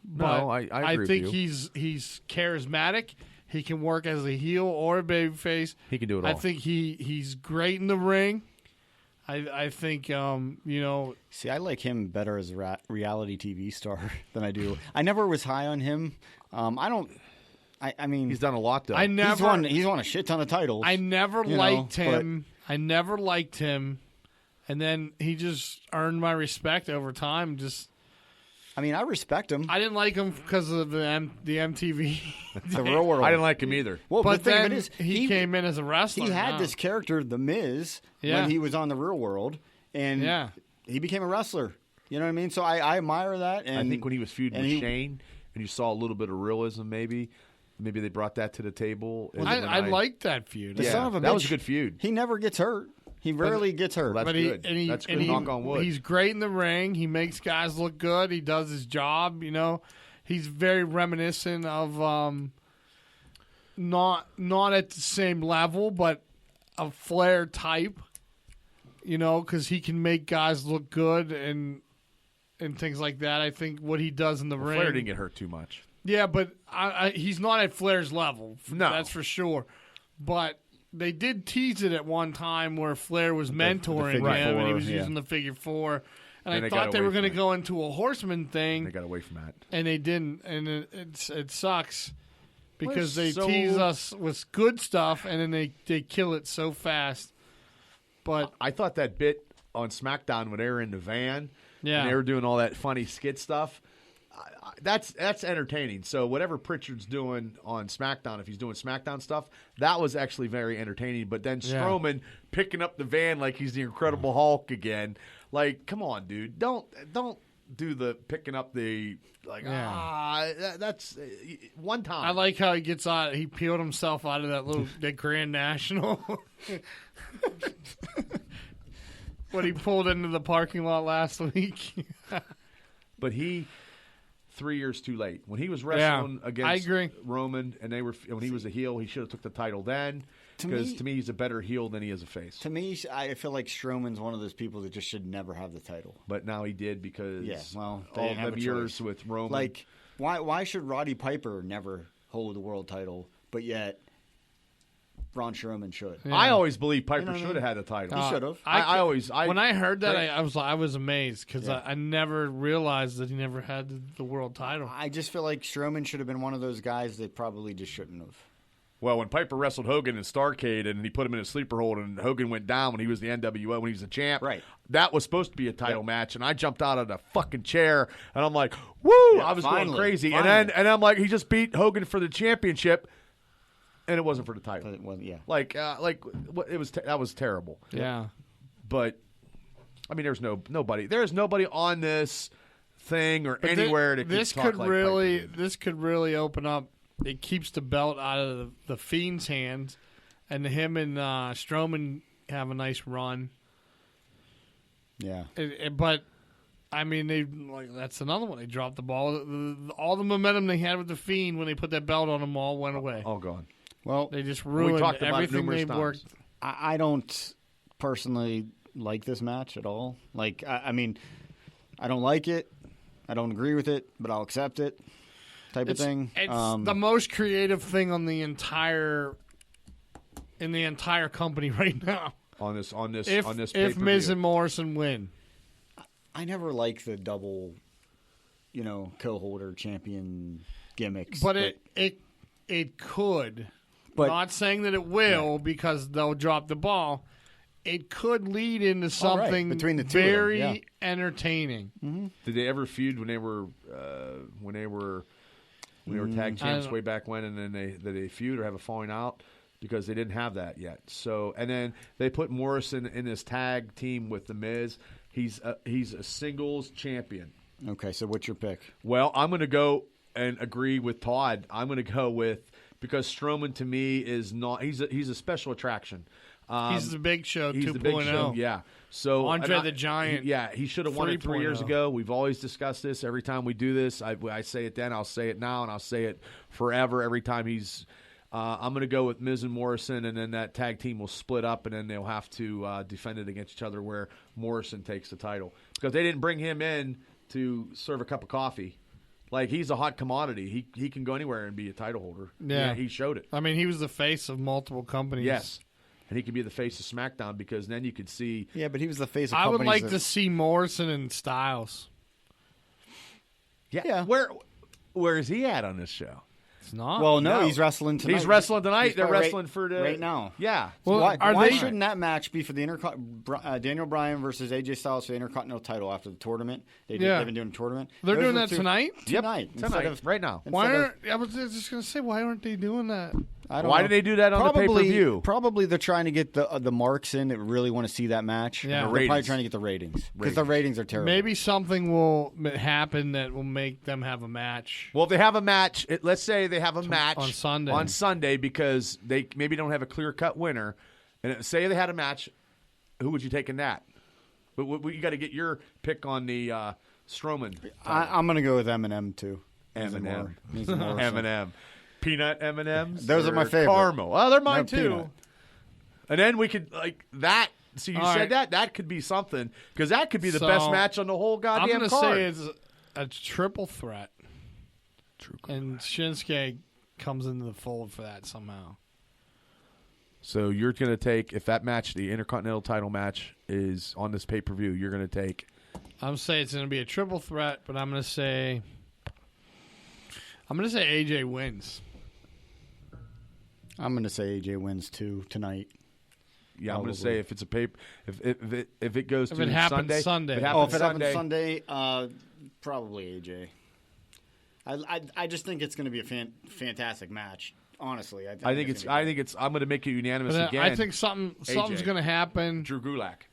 but No, I agree with think you. he's charismatic. He can work as a heel or a babyface. He can do it all. I think he's great in the ring. I think See, I like him better as a reality TV star than I do. I never was high on him. I mean, He's done a lot, though. he's won a shit ton of titles. I never you know, liked him. I never liked him, and then he just earned my respect over time. I mean, I respect him. I didn't like him because of the MTV. The real world. I didn't like him either. Well, But the thing then of it is, he came in as a wrestler. He had now. this character, The Miz, Yeah. when he was on the Real World, and Yeah. he became a wrestler. You know what I mean? So I admire that. And I think when he was feuding and with he- Shane, and you saw a little bit of realism, maybe they brought that to the table. And when I liked that feud. the Yeah, son of a that bitch, was a good feud. He never gets hurt. He rarely gets hurt. Well, But good. That's good. Knock on wood. He's great in the ring. He makes guys look good. He does his job. He's very reminiscent of not at the same level, but a Flair type. Because he can make guys look good and things like that. I think what he does in the ring. Flair didn't get hurt too much. Yeah, but he's not at Flair's level. No. That's for sure. But they did tease it at one time where Flair was mentoring figure him, and he four, was yeah. using the figure four. And And I they got thought they away were going to from it. go into a horseman thing, They got away from that. and they didn't. And it sucks because We're they so- tease us with good stuff, and then they kill it so fast. But I thought that bit on SmackDown when they were in the van, Yeah. and they were doing all that funny skit stuff. That's entertaining. So whatever Pritchard's doing on SmackDown, if he's doing SmackDown stuff, that was actually very entertaining. But then Yeah. Strowman picking up the van like he's the Incredible Hulk again. Like, come on, dude, don't do the picking up the that's one time. I like how he gets out. He peeled himself out of that Grand National. When he pulled into the parking lot last week. But he 3 years too late. When he was wrestling I against agree. Roman, and when he was a heel, he should have took the title then. To Because me- to me, he's a better heel than he is a face. To me, I feel like Strowman's one of those people that just should never have the title. But now he did because Yeah, well, they all didn't have them a years choice. with Roman. Like, why should Roddy Piper never hold the world title, but yet Braun Strowman should? Yeah. I always believe Piper know what I should mean? have had a title. He should have. When I heard that, Right. I was amazed because I never realized that he never had the world title. I just feel like Strowman should have been one of those guys that probably just shouldn't have. Well, when Piper wrestled Hogan in Starrcade and he put him in a sleeper hold and Hogan went down when he was the NWO, when he was the champ, Right. that was supposed to be a title match, and I jumped out of the fucking chair, and I'm like, woo! I was going finally, crazy. finally. And I'm like, he just beat Hogan for the championship, and it wasn't for the title. But it wasn't, yeah. That was terrible. Yeah. But, I mean, there's nobody on this thing or But anywhere that this can talk could like really Piper did. this could really open up. It keeps the belt out of the Fiend's hands, and him and Strowman have a nice run. Yeah. But I mean, that's another one. They dropped the ball. All the momentum they had with the Fiend when they put that belt on them all went away. All gone. Well, They just We ruined talked about it everything numerous they've times. worked. I don't personally like this match at all. Like, I mean, I don't like it. I don't agree with it, but I'll accept it. Type of thing. It's the most creative thing on the entire company right now. On this If pay-per-view. Miz and Morrison win, I never like the double, co-holder champion gimmicks. But it could. But- Not saying that it will because they'll drop the ball. It could lead into something between the two of them, very yeah. entertaining. Did they ever feud when they were tag champs don't- way back when, and then they feud or have a falling out? Because they didn't have that yet. So, and then they put Morrison in this tag team with The Miz. He's a singles champion. Okay, so what's your pick? Well, I'm going to go and agree with Todd. I'm going to go with, because Strowman to me is not. He's a special attraction. He's the Big Show 2.0. He's the Big Show, yeah. So Andre the Giant. He should have won it 3 years 3.0. ago. We've always discussed this. Every time we do this, I say it then, I'll say it now, and I'll say it forever. Every time he's. I'm going to go with Miz and Morrison, and then that tag team will split up, and then they'll have to defend it against each other where Morrison takes the title. Because they didn't bring him in to serve a cup of coffee. Like, he's a hot commodity. He can go anywhere and be a title holder. Yeah. He showed it. I mean, he was the face of multiple companies. Yes. And he could be the face of SmackDown because then you could see. Yeah, but he was the face of I would companies like to see Morrison and Styles. Yeah. Where is he at on this show? It's not. Well, no, No. he's wrestling tonight. He's wrestling tonight. He's They're right- wrestling for the right now. Yeah. Well, why are why they- shouldn't that match be for the Daniel Bryan versus AJ Styles for the Intercontinental title after the tournament? They've been doing a tournament. They're Those doing were that two- tonight? Tonight. Tonight, right now. Why aren't? I was just going to say, why aren't they doing that? I don't Why know. did they do that on the pay-per-view? Probably they're trying to get the marks in that really want to see that match. Yeah. They're The probably ratings. trying to get the ratings because the ratings are terrible. Maybe something will happen that will make them have a match. Well, if they have a match, let's say they have a match on Sunday. because they maybe don't have a clear-cut winner, and say they had a match, who would you take in that? But you got to get your pick on the Strowman. I'm going to go with Eminem too. Eminem. Morrison. M&M. Peanut M&Ms? Those are my favorite. Caramel. Oh, they're mine No, too. peanut. And then we could, like, that. So you All said right. that? That could be something. Because that could be the So, best match on the whole I'm goddamn going to card. say it's a triple threat. And Shinsuke comes into the fold for that somehow. So you're going to take, if that match, the Intercontinental title match, is on this pay-per-view, you're going to take. I'm saying it's going to be a triple threat, but I'm going to say AJ wins. I'm going to say AJ wins too tonight. Yeah, I'm going to Probably. say if it's a if it goes If to it happens Sunday. If it Oh, happens if it happens Sunday, Sunday, probably AJ. I just think it's going to be a fantastic match. Honestly, I think it's. I'm going to make it unanimous But again. I think something's AJ. going to happen. Drew Gulak,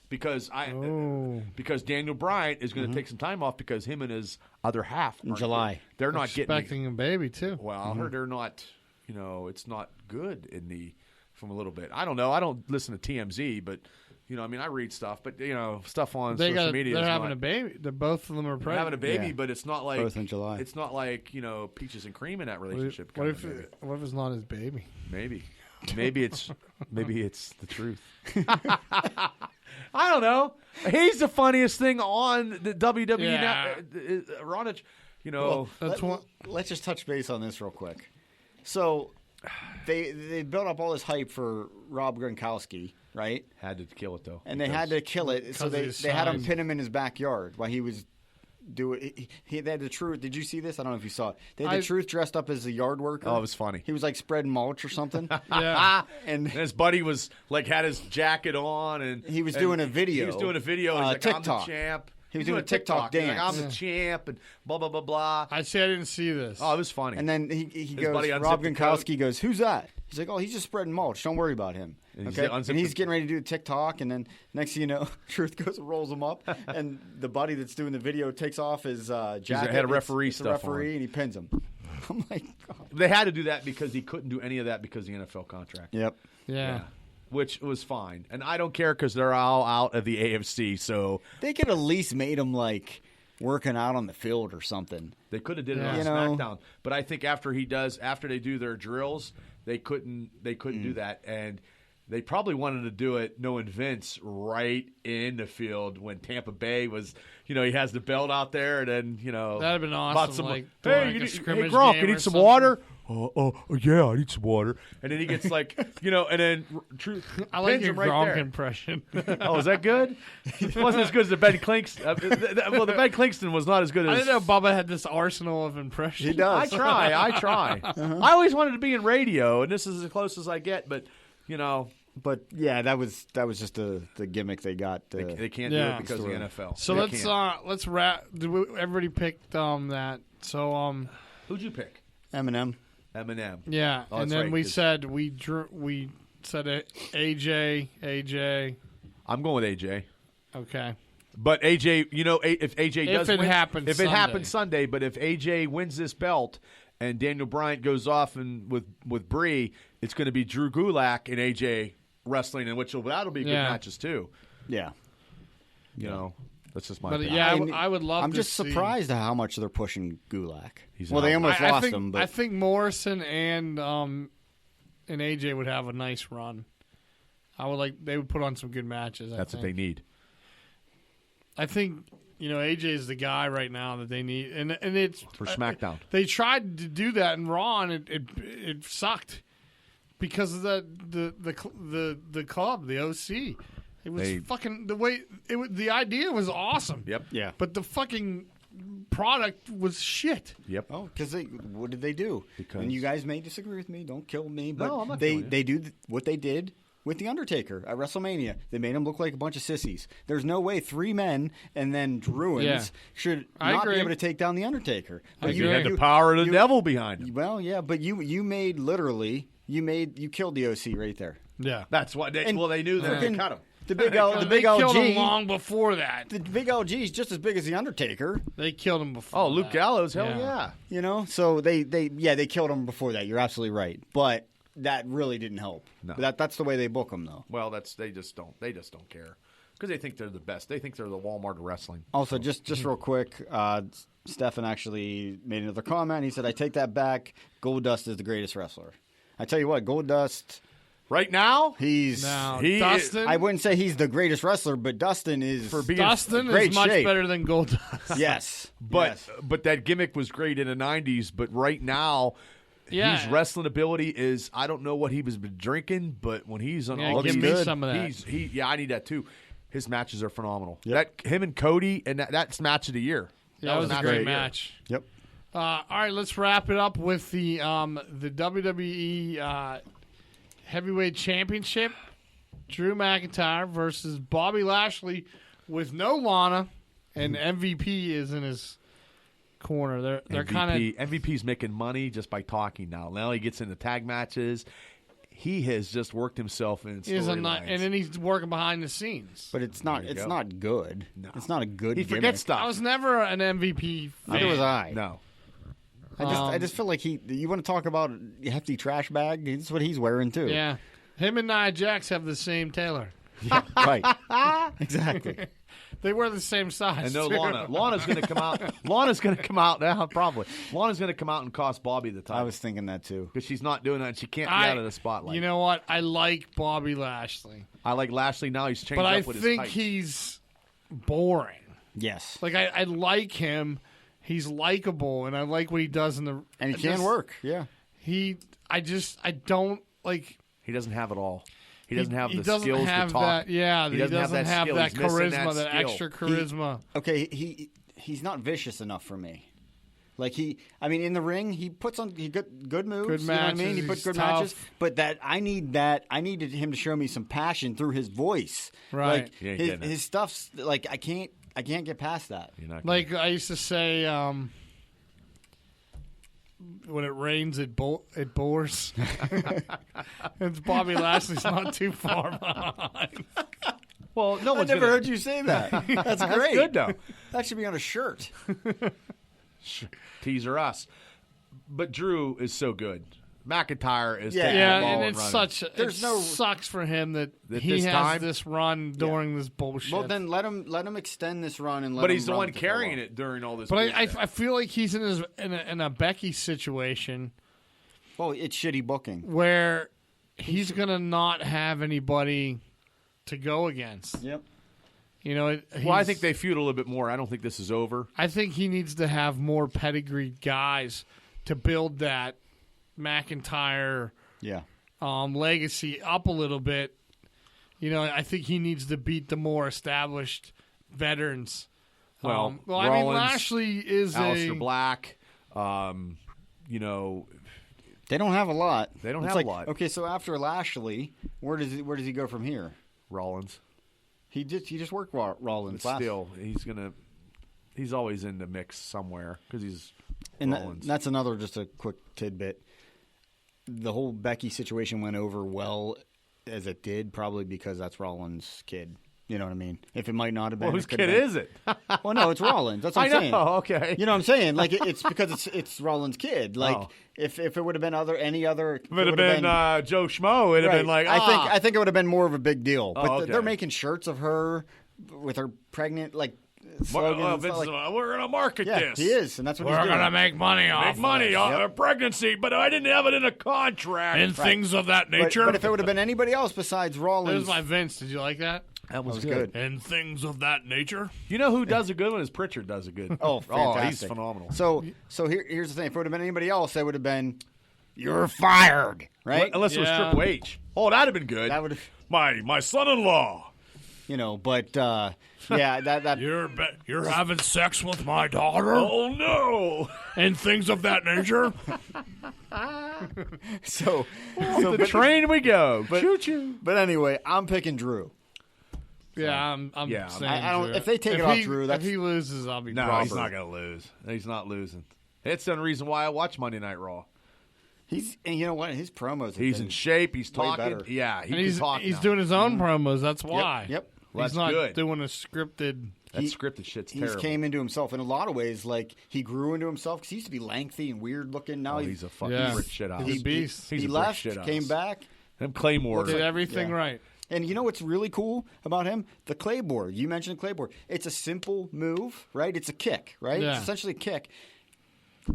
because Oh. because Daniel Bryan is going to take some time off because him and his other half In aren't July. good. They're not getting. Expecting a baby, too. Well, I heard they're not. It's not good from a little bit. I don't know. I don't listen to TMZ, but I mean, I read stuff, but stuff on social media. They're is having not, a baby. Both of them are they're pregnant. having a baby, Yeah. but it's not like Both in July. It's not like peaches and cream in that relationship. What kind if of maybe. what if it's not his baby? Maybe it's the truth. I don't know. He's the funniest thing on the WWE Yeah. now. Ronich, That's one. Let's just touch base on this real quick. So they built up all this hype for Rob Gronkowski, right? had to kill it though, And they had to kill it. So Because of they his had him size. pin him in his backyard while he was doing. They had the Truth. Did you see this? I don't know if you saw it. They had the Truth dressed up as a yard worker. Oh, it was funny. He was like spreading mulch or something. Yeah. and And his buddy was like had his jacket on, and He was doing a video. He was doing a video. He's like, I'm the TikTok. champ. He was He's doing a TikTok He's like, dance. I'm the champ, and blah blah blah blah. I didn't see this. Oh, it was funny. And then he goes, buddy unzipped Rob the Gronkowski goes, "Who's that?" He's like, "Oh, he's just spreading mulch. Don't worry about him." And he Okay, unzipped and he's the- getting ready to do the TikTok, and then next thing you know, Truth goes and rolls him up, and the buddy that's doing the video takes off his jacket. had a referee it's a stuff referee, on. and he pins him. I'm like, God. They had to do that because he couldn't do any of that because of the NFL contract. Yep. yeah. Which was fine, and I don't care because they're all out of the AFC, so They could at least made him like working out on the field or something. they could have did it Yeah. on You know. SmackDown. But I think after they do their drills, they couldn't do that, and they probably wanted to do it knowing Vince right in the field when Tampa Bay was, he has the belt out there, and then That'd have been about awesome. some, Like, hey, doing, like, you a need, hey scrimmage Gronk, game you or need some something." water? yeah, I need some water. And then he gets like, and then Truth I like pins your him right Gronk there. impression. Oh, is that good? It wasn't as good as the Ben Clinkston. Well, the Ben Clinkston was not as good I as. didn't know Bubba had this arsenal of impressions. He does. I try. I always wanted to be in radio, and this is as close as I get. But But yeah, that was just the gimmick they got. they can't Yeah. do it because of the NFL. So They let's can't. wrap. Everybody picked that. So Who'd you pick? Eminem. Eminem. yeah, Oh, and that's then right, we 'cause- said we said it, AJ. I'm going with AJ. Okay. But AJ, if AJ If does it win, happens if it Sunday. happens Sunday, but if AJ wins this belt and Daniel Bryant goes off and with Bree, it's going to be Drew Gulak and AJ wrestling, and that'll be good Yeah. matches too. Yeah. That's just my But opinion. yeah, I would love. I'm to just see- surprised at how much they're pushing Gulak. He's Well, they out. almost I lost think, him, I but think Morrison and AJ would have a nice run. They would put on some good matches. That's what they need. I think AJ is the guy right now that they need, and it's For SmackDown. They tried to do that in Raw, and it sucked because of the club, the OC. It was fucking the way the idea was awesome. Yep. yeah. But the fucking product was shit. Yep. Oh, because what did they do? Because- And you guys may disagree with me. Don't kill me. But No, I'm not they killing you. they do what they did with the Undertaker at WrestleMania. They made him look like a bunch of sissies. There's no way 3 men and then Druins Yeah. should I not agree. be able to take down the Undertaker. But You had the power of the devil behind him. Well, yeah, but you made literally you killed the OC right there. Yeah. That's why they And knew that they freaking- cut him. The big L, the They big killed him LG, long before that. the big LG is just as big as the Undertaker. They killed him before. Oh, Luke that. Gallows, hell Yeah. yeah. So they killed him before that. You're absolutely right, but that really didn't help. No. That's the way they book them, though. Well, they just don't care because they think they're the best. They think they're the Walmart of wrestling. Also, just real quick, Stefan actually made another comment. He said, "I take that back. Goldust is the greatest wrestler." I tell you what, Goldust, Right now, he's. Now, He is- Dustin. I wouldn't say he's the greatest wrestler, but Dustin is for being Dustin great is much shape. better than Goldust. Yes, But yes. but that gimmick was great in the '90s. But right now, Yeah. his wrestling ability is I don't know what he was been drinking, but when he's on Yeah, all give these, me some of that. I need that too. His matches are phenomenal. Yep. Him and Cody, and that's match of the year. That was a match of great the year. match. Yep. All right, let's wrap it up with the WWE Heavyweight Championship. Drew McIntyre versus Bobby Lashley with no Lana, and MVP is in his corner. They're kind of MVP's making money just by talking now. Now he gets into tag matches. He has just worked himself in storylines. and then he's working behind the scenes. But it's not. There you It's go. not good. No. It's not a good. He gimmick. forgets stuff. I was never an MVP fan. Neither was I. No. I just feel like you want to talk about a hefty trash bag. That's what he's wearing too. Yeah. Him and Nia Jax have the same tailor. Yeah, right. Exactly. They wear the same size. And no too. Lana. Lana's going to come out. Lana's going to come out now, probably. Lana's going to come out and cost Bobby the I title. was thinking that too. Because she's not doing that, and she can't be out of the spotlight. You know what? I like Bobby Lashley, I like Lashley now. He's changed but I up with his think tights. he's boring. Yes. Like I like him. He's likable, and I like what he does in the. And he can work. Yeah. I don't like. He doesn't have it all. He doesn't have he the doesn't skills have to talk. that. Yeah, he doesn't have that skill. that He's missing charisma, that skill. extra charisma. Okay. He's not vicious enough for me. Like in the ring, he puts on good moves. Good you know what I mean? matches, He puts he's good tough. matches. But I needed him to show me some passion through his voice. Right. Like You ain't getting it. his stuff's like I can't get past that. You're not Like I used to say, when it rains, it bores. It's Bobby Lashley's not too far behind. well, no I one's never gonna, heard you say that. That's That's great. good though. That should be on a shirt. Teaser us. But Drew is so good. McIntyre is Yeah. taking Yeah, the ball and and it's running. such. There's it no- sucks for him that That he this has time- this run during this bullshit. Well, then let him extend this run and let But him he's the run one with carrying fellow. it during all this. but bullshit. I feel like he's in a Becky situation Well, it's shitty booking. where he's gonna not have anybody to go against. Yep. You know, well, I think they feud a little bit more. I don't think this is over. I think he needs to have more pedigreed guys to build that McIntyre Yeah. legacy up a little bit. I think he needs to beat the more established veterans. Well, I mean, Rollins, Lashley is Aleister a Black. They don't have a lot. They don't It's have a lot. Okay, so after Lashley, where does he go from here? Rollins. He just worked Rollins. But still, he's always in the mix somewhere because he's And Rollins. that's another just a quick tidbit. The whole Becky situation went over well as it did, probably because that's Rollins' kid. You know what I mean? If it might not have been, Well, whose it could kid have been. is it? Well, no, it's Rollins. That's what I'm I saying. know. Okay. You know what I'm saying? Like it's because it's Rollins' kid. Like Oh. if it would have been any other, If it had been Joe Schmo, it'd have been like, I think it would have been more of a big deal. Oh, But okay. they're making shirts of her with her pregnant slogans. and stuff like, we're gonna market yeah, this. he is, and that's what we're he's doing. gonna make money off Make money of on a pregnancy, but I didn't have it in a contract. and things of that nature. But if it would have been anybody else besides Rollins, There's my Vince. Did you like that? that was good. And things of that nature. You know who does a good one is Pritchard does a good. Oh, fantastic. he's phenomenal. So here's the thing: if it would have been anybody else, it would have been you're fired, right? Unless it was Yeah. Triple H. Oh, that'd have been good. That would have, my son-in-law. But yeah, that You're having sex with my daughter Oh no! and things of that nature. so The train we go. Choo choo. But anyway, I'm picking Drew. Yeah, I'm Yeah, saying I don't. Drew. If they take If it off he- Drew, if that's he loses, I'll be No, proud. he's not gonna lose. He's not losing. It's the reason why I watch Monday Night Raw. and you know what? His promos. have He's been in shape. He's way talking. better. Yeah, he And he's can talk. he's now. doing his own promos. That's why. Yep. Well, He's that's not good. doing a scripted. That He- scripted shit's He's terrible. came into himself in a lot of ways. Like he grew into himself because he used to be lengthy and weird looking. Now Oh, he's a fucking Yeah. brick shit house. He's a beast. He's he a brick left, shit house. came back. Them Claymore. Did everything yeah. right. And you know what's really cool about him? The clayboard. You mentioned clayboard. It's a simple move, right? It's a kick, right? Yeah. It's essentially a kick.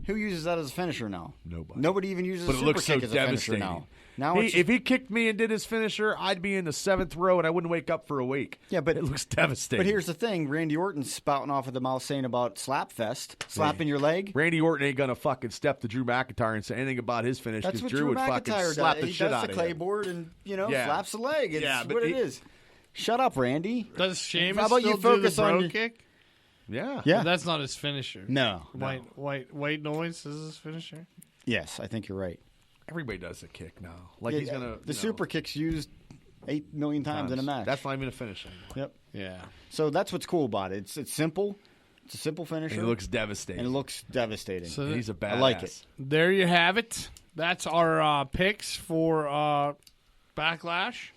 Who uses that as a finisher now? Nobody. Nobody even uses But a it super looks so kick as a finisher devastating. now. Now He- it's if he kicked me and did his finisher, I'd be in the 7th row and I wouldn't wake up for a week. Yeah, but it looks devastating. But here's the thing: Randy Orton's spouting off of the mouth saying about slapfest, slapping your leg. Randy Orton ain't gonna fucking step to Drew McIntyre and say anything about his finish That's because what Drew would fucking McIntyre slap does. the He shit does out the of him. clayboard and Yeah. slaps the leg. It's Yeah, but what he- it is. Shut up, Randy. Does Sheamus How about still you focus do the on bro your- kick? Yeah. Yeah. But that's not his finisher. No. White noise is his finisher. Yes, I think you're right. Everybody does a kick now. Like Yeah, he's gonna the super kick's used 8 million times in a match. That's not even a finish anymore. Yep. Yeah. So that's what's cool about it. It's simple. It's a simple finisher. And he looks devastating. and it looks devastating. So He's a badass. I like it. there you have it. That's our picks for Backlash.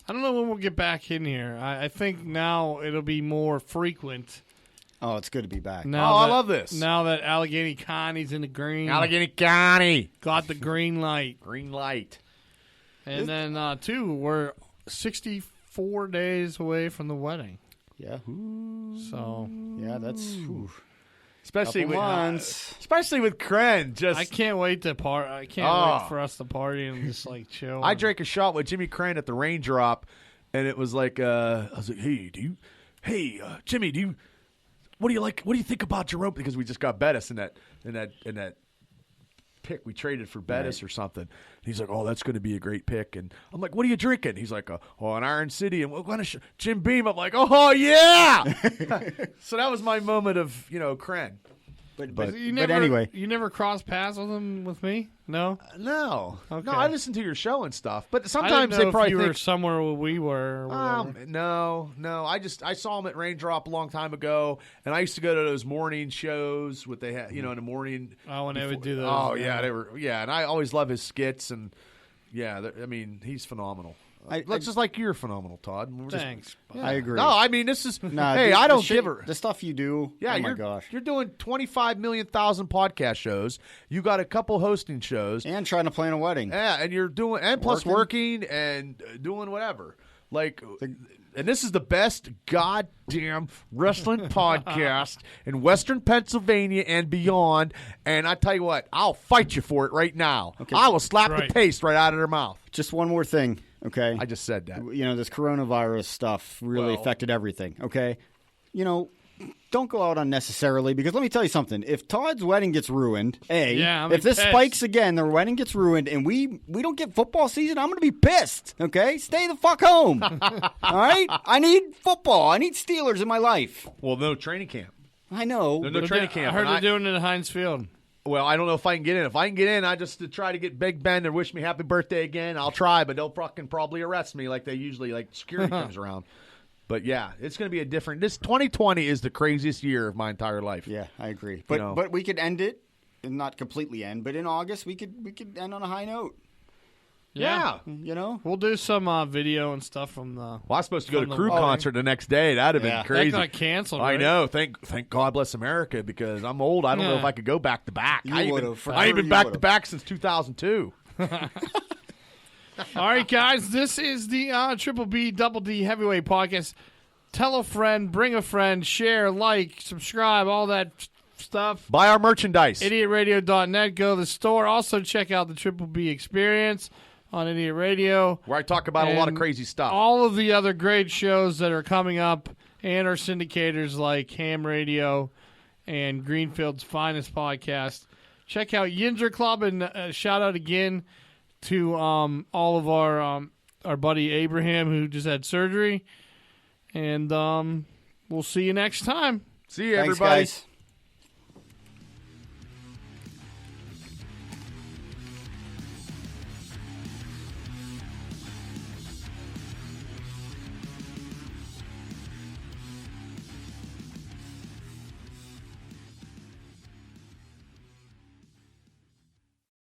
I don't know when we'll get back in here. I think now it'll be more frequent. Oh, it's good to be back. Now I that- love this. Now that Allegheny County's in the green, Allegheny County. got the green light. Green light. And then, too, we're 64 days away from the wedding. Yeah. So Yeah, that's Especially couple with months. especially with Kren. Just I can't wait to I can't Oh. wait for us to party and just like chill. I drank a shot with Jimmy Crane at the raindrop, and it was like, I was like, hey, Jimmy, what do you like? What do you think about Jerome? Because we just got Bettis in that pick we traded for Bettis or something. And he's like, oh, that's going to be a great pick. And I'm like, what are you drinking? He's like, oh, an Iron City. And what kind of Jim Beam? I'm like, oh yeah. So that was my moment of Crane. but you never, anyway. you never crossed paths with him with me. No, No, Okay. no, I listen to your show and stuff, but I didn't sometimes know they if probably you were think somewhere where we were. Or whatever. No. I saw him at Raindrop a long time ago, and I used to go to those morning shows. What they had, in the morning. Oh, when they would do those. Oh yeah, they were. Yeah, and I always love his skits, and he's phenomenal. Just like you're phenomenal, Todd. We're just- Thanks. yeah. I agree. No, I mean this is. Nah, hey, dude, I the don't shit- give her. the stuff you do. Yeah, oh my you're, gosh. you're doing 25 million thousand podcast shows. You got a couple hosting shows. And trying to plan a wedding. Yeah, and you're doing, and plus Working. working and doing whatever. Like, and this is the best goddamn wrestling podcast in Western Pennsylvania and beyond. And I tell you what, I'll fight you for it right now. Okay. I will slap Right. the taste right out of their mouth. Just one more thing, okay? I just said that. This coronavirus stuff really Well- affected everything, okay? don't go out unnecessarily, because let me tell you something. If Todd's wedding gets ruined, I'm if this pissed. spikes again, their wedding gets ruined, and we don't get football season, I'm going to be pissed, okay? Stay the fuck home, all right? I need football. I need Steelers in my life. Well, no training camp. I know. No training camp. I heard and they're doing it at Heinz Field. Well, I don't know if I can get in. If I can get in, I just to try to get Big Ben to wish me happy birthday again. I'll try, but they'll fucking probably arrest me like they usually, like security comes around. But yeah, it's going to be a different. This 2020 is the craziest year of my entire life. Yeah, I agree. But but we could end it, and not completely end, but in August we could end on a high note. Yeah. You know? We'll do some video and stuff from the. Well, I was supposed to go to From the Crew wedding. concert the next day. That'd have Yeah. been crazy. That got canceled. I right? know. Thank God bless America, because I'm old. I don't know Yeah. if I could go back to back. You I ain't would've. For been sure you back to would've. back since 2002. All right, guys, this is the Triple B Double D Heavyweight Podcast. Tell a friend, bring a friend, share, like, subscribe, all that stuff. Buy our merchandise. IdiotRadio.net. Go to the store. Also, check out the Triple B Experience on Idiot Radio. Where I talk about a lot of And crazy stuff. All of the other great shows that are coming up and our syndicators like Ham Radio and Greenfield's Finest Podcast. Check out Yinzer Club, and shout out again to all of our buddy Abraham, who just had surgery. And we'll see you next time. See you, Thanks, everybody. guys.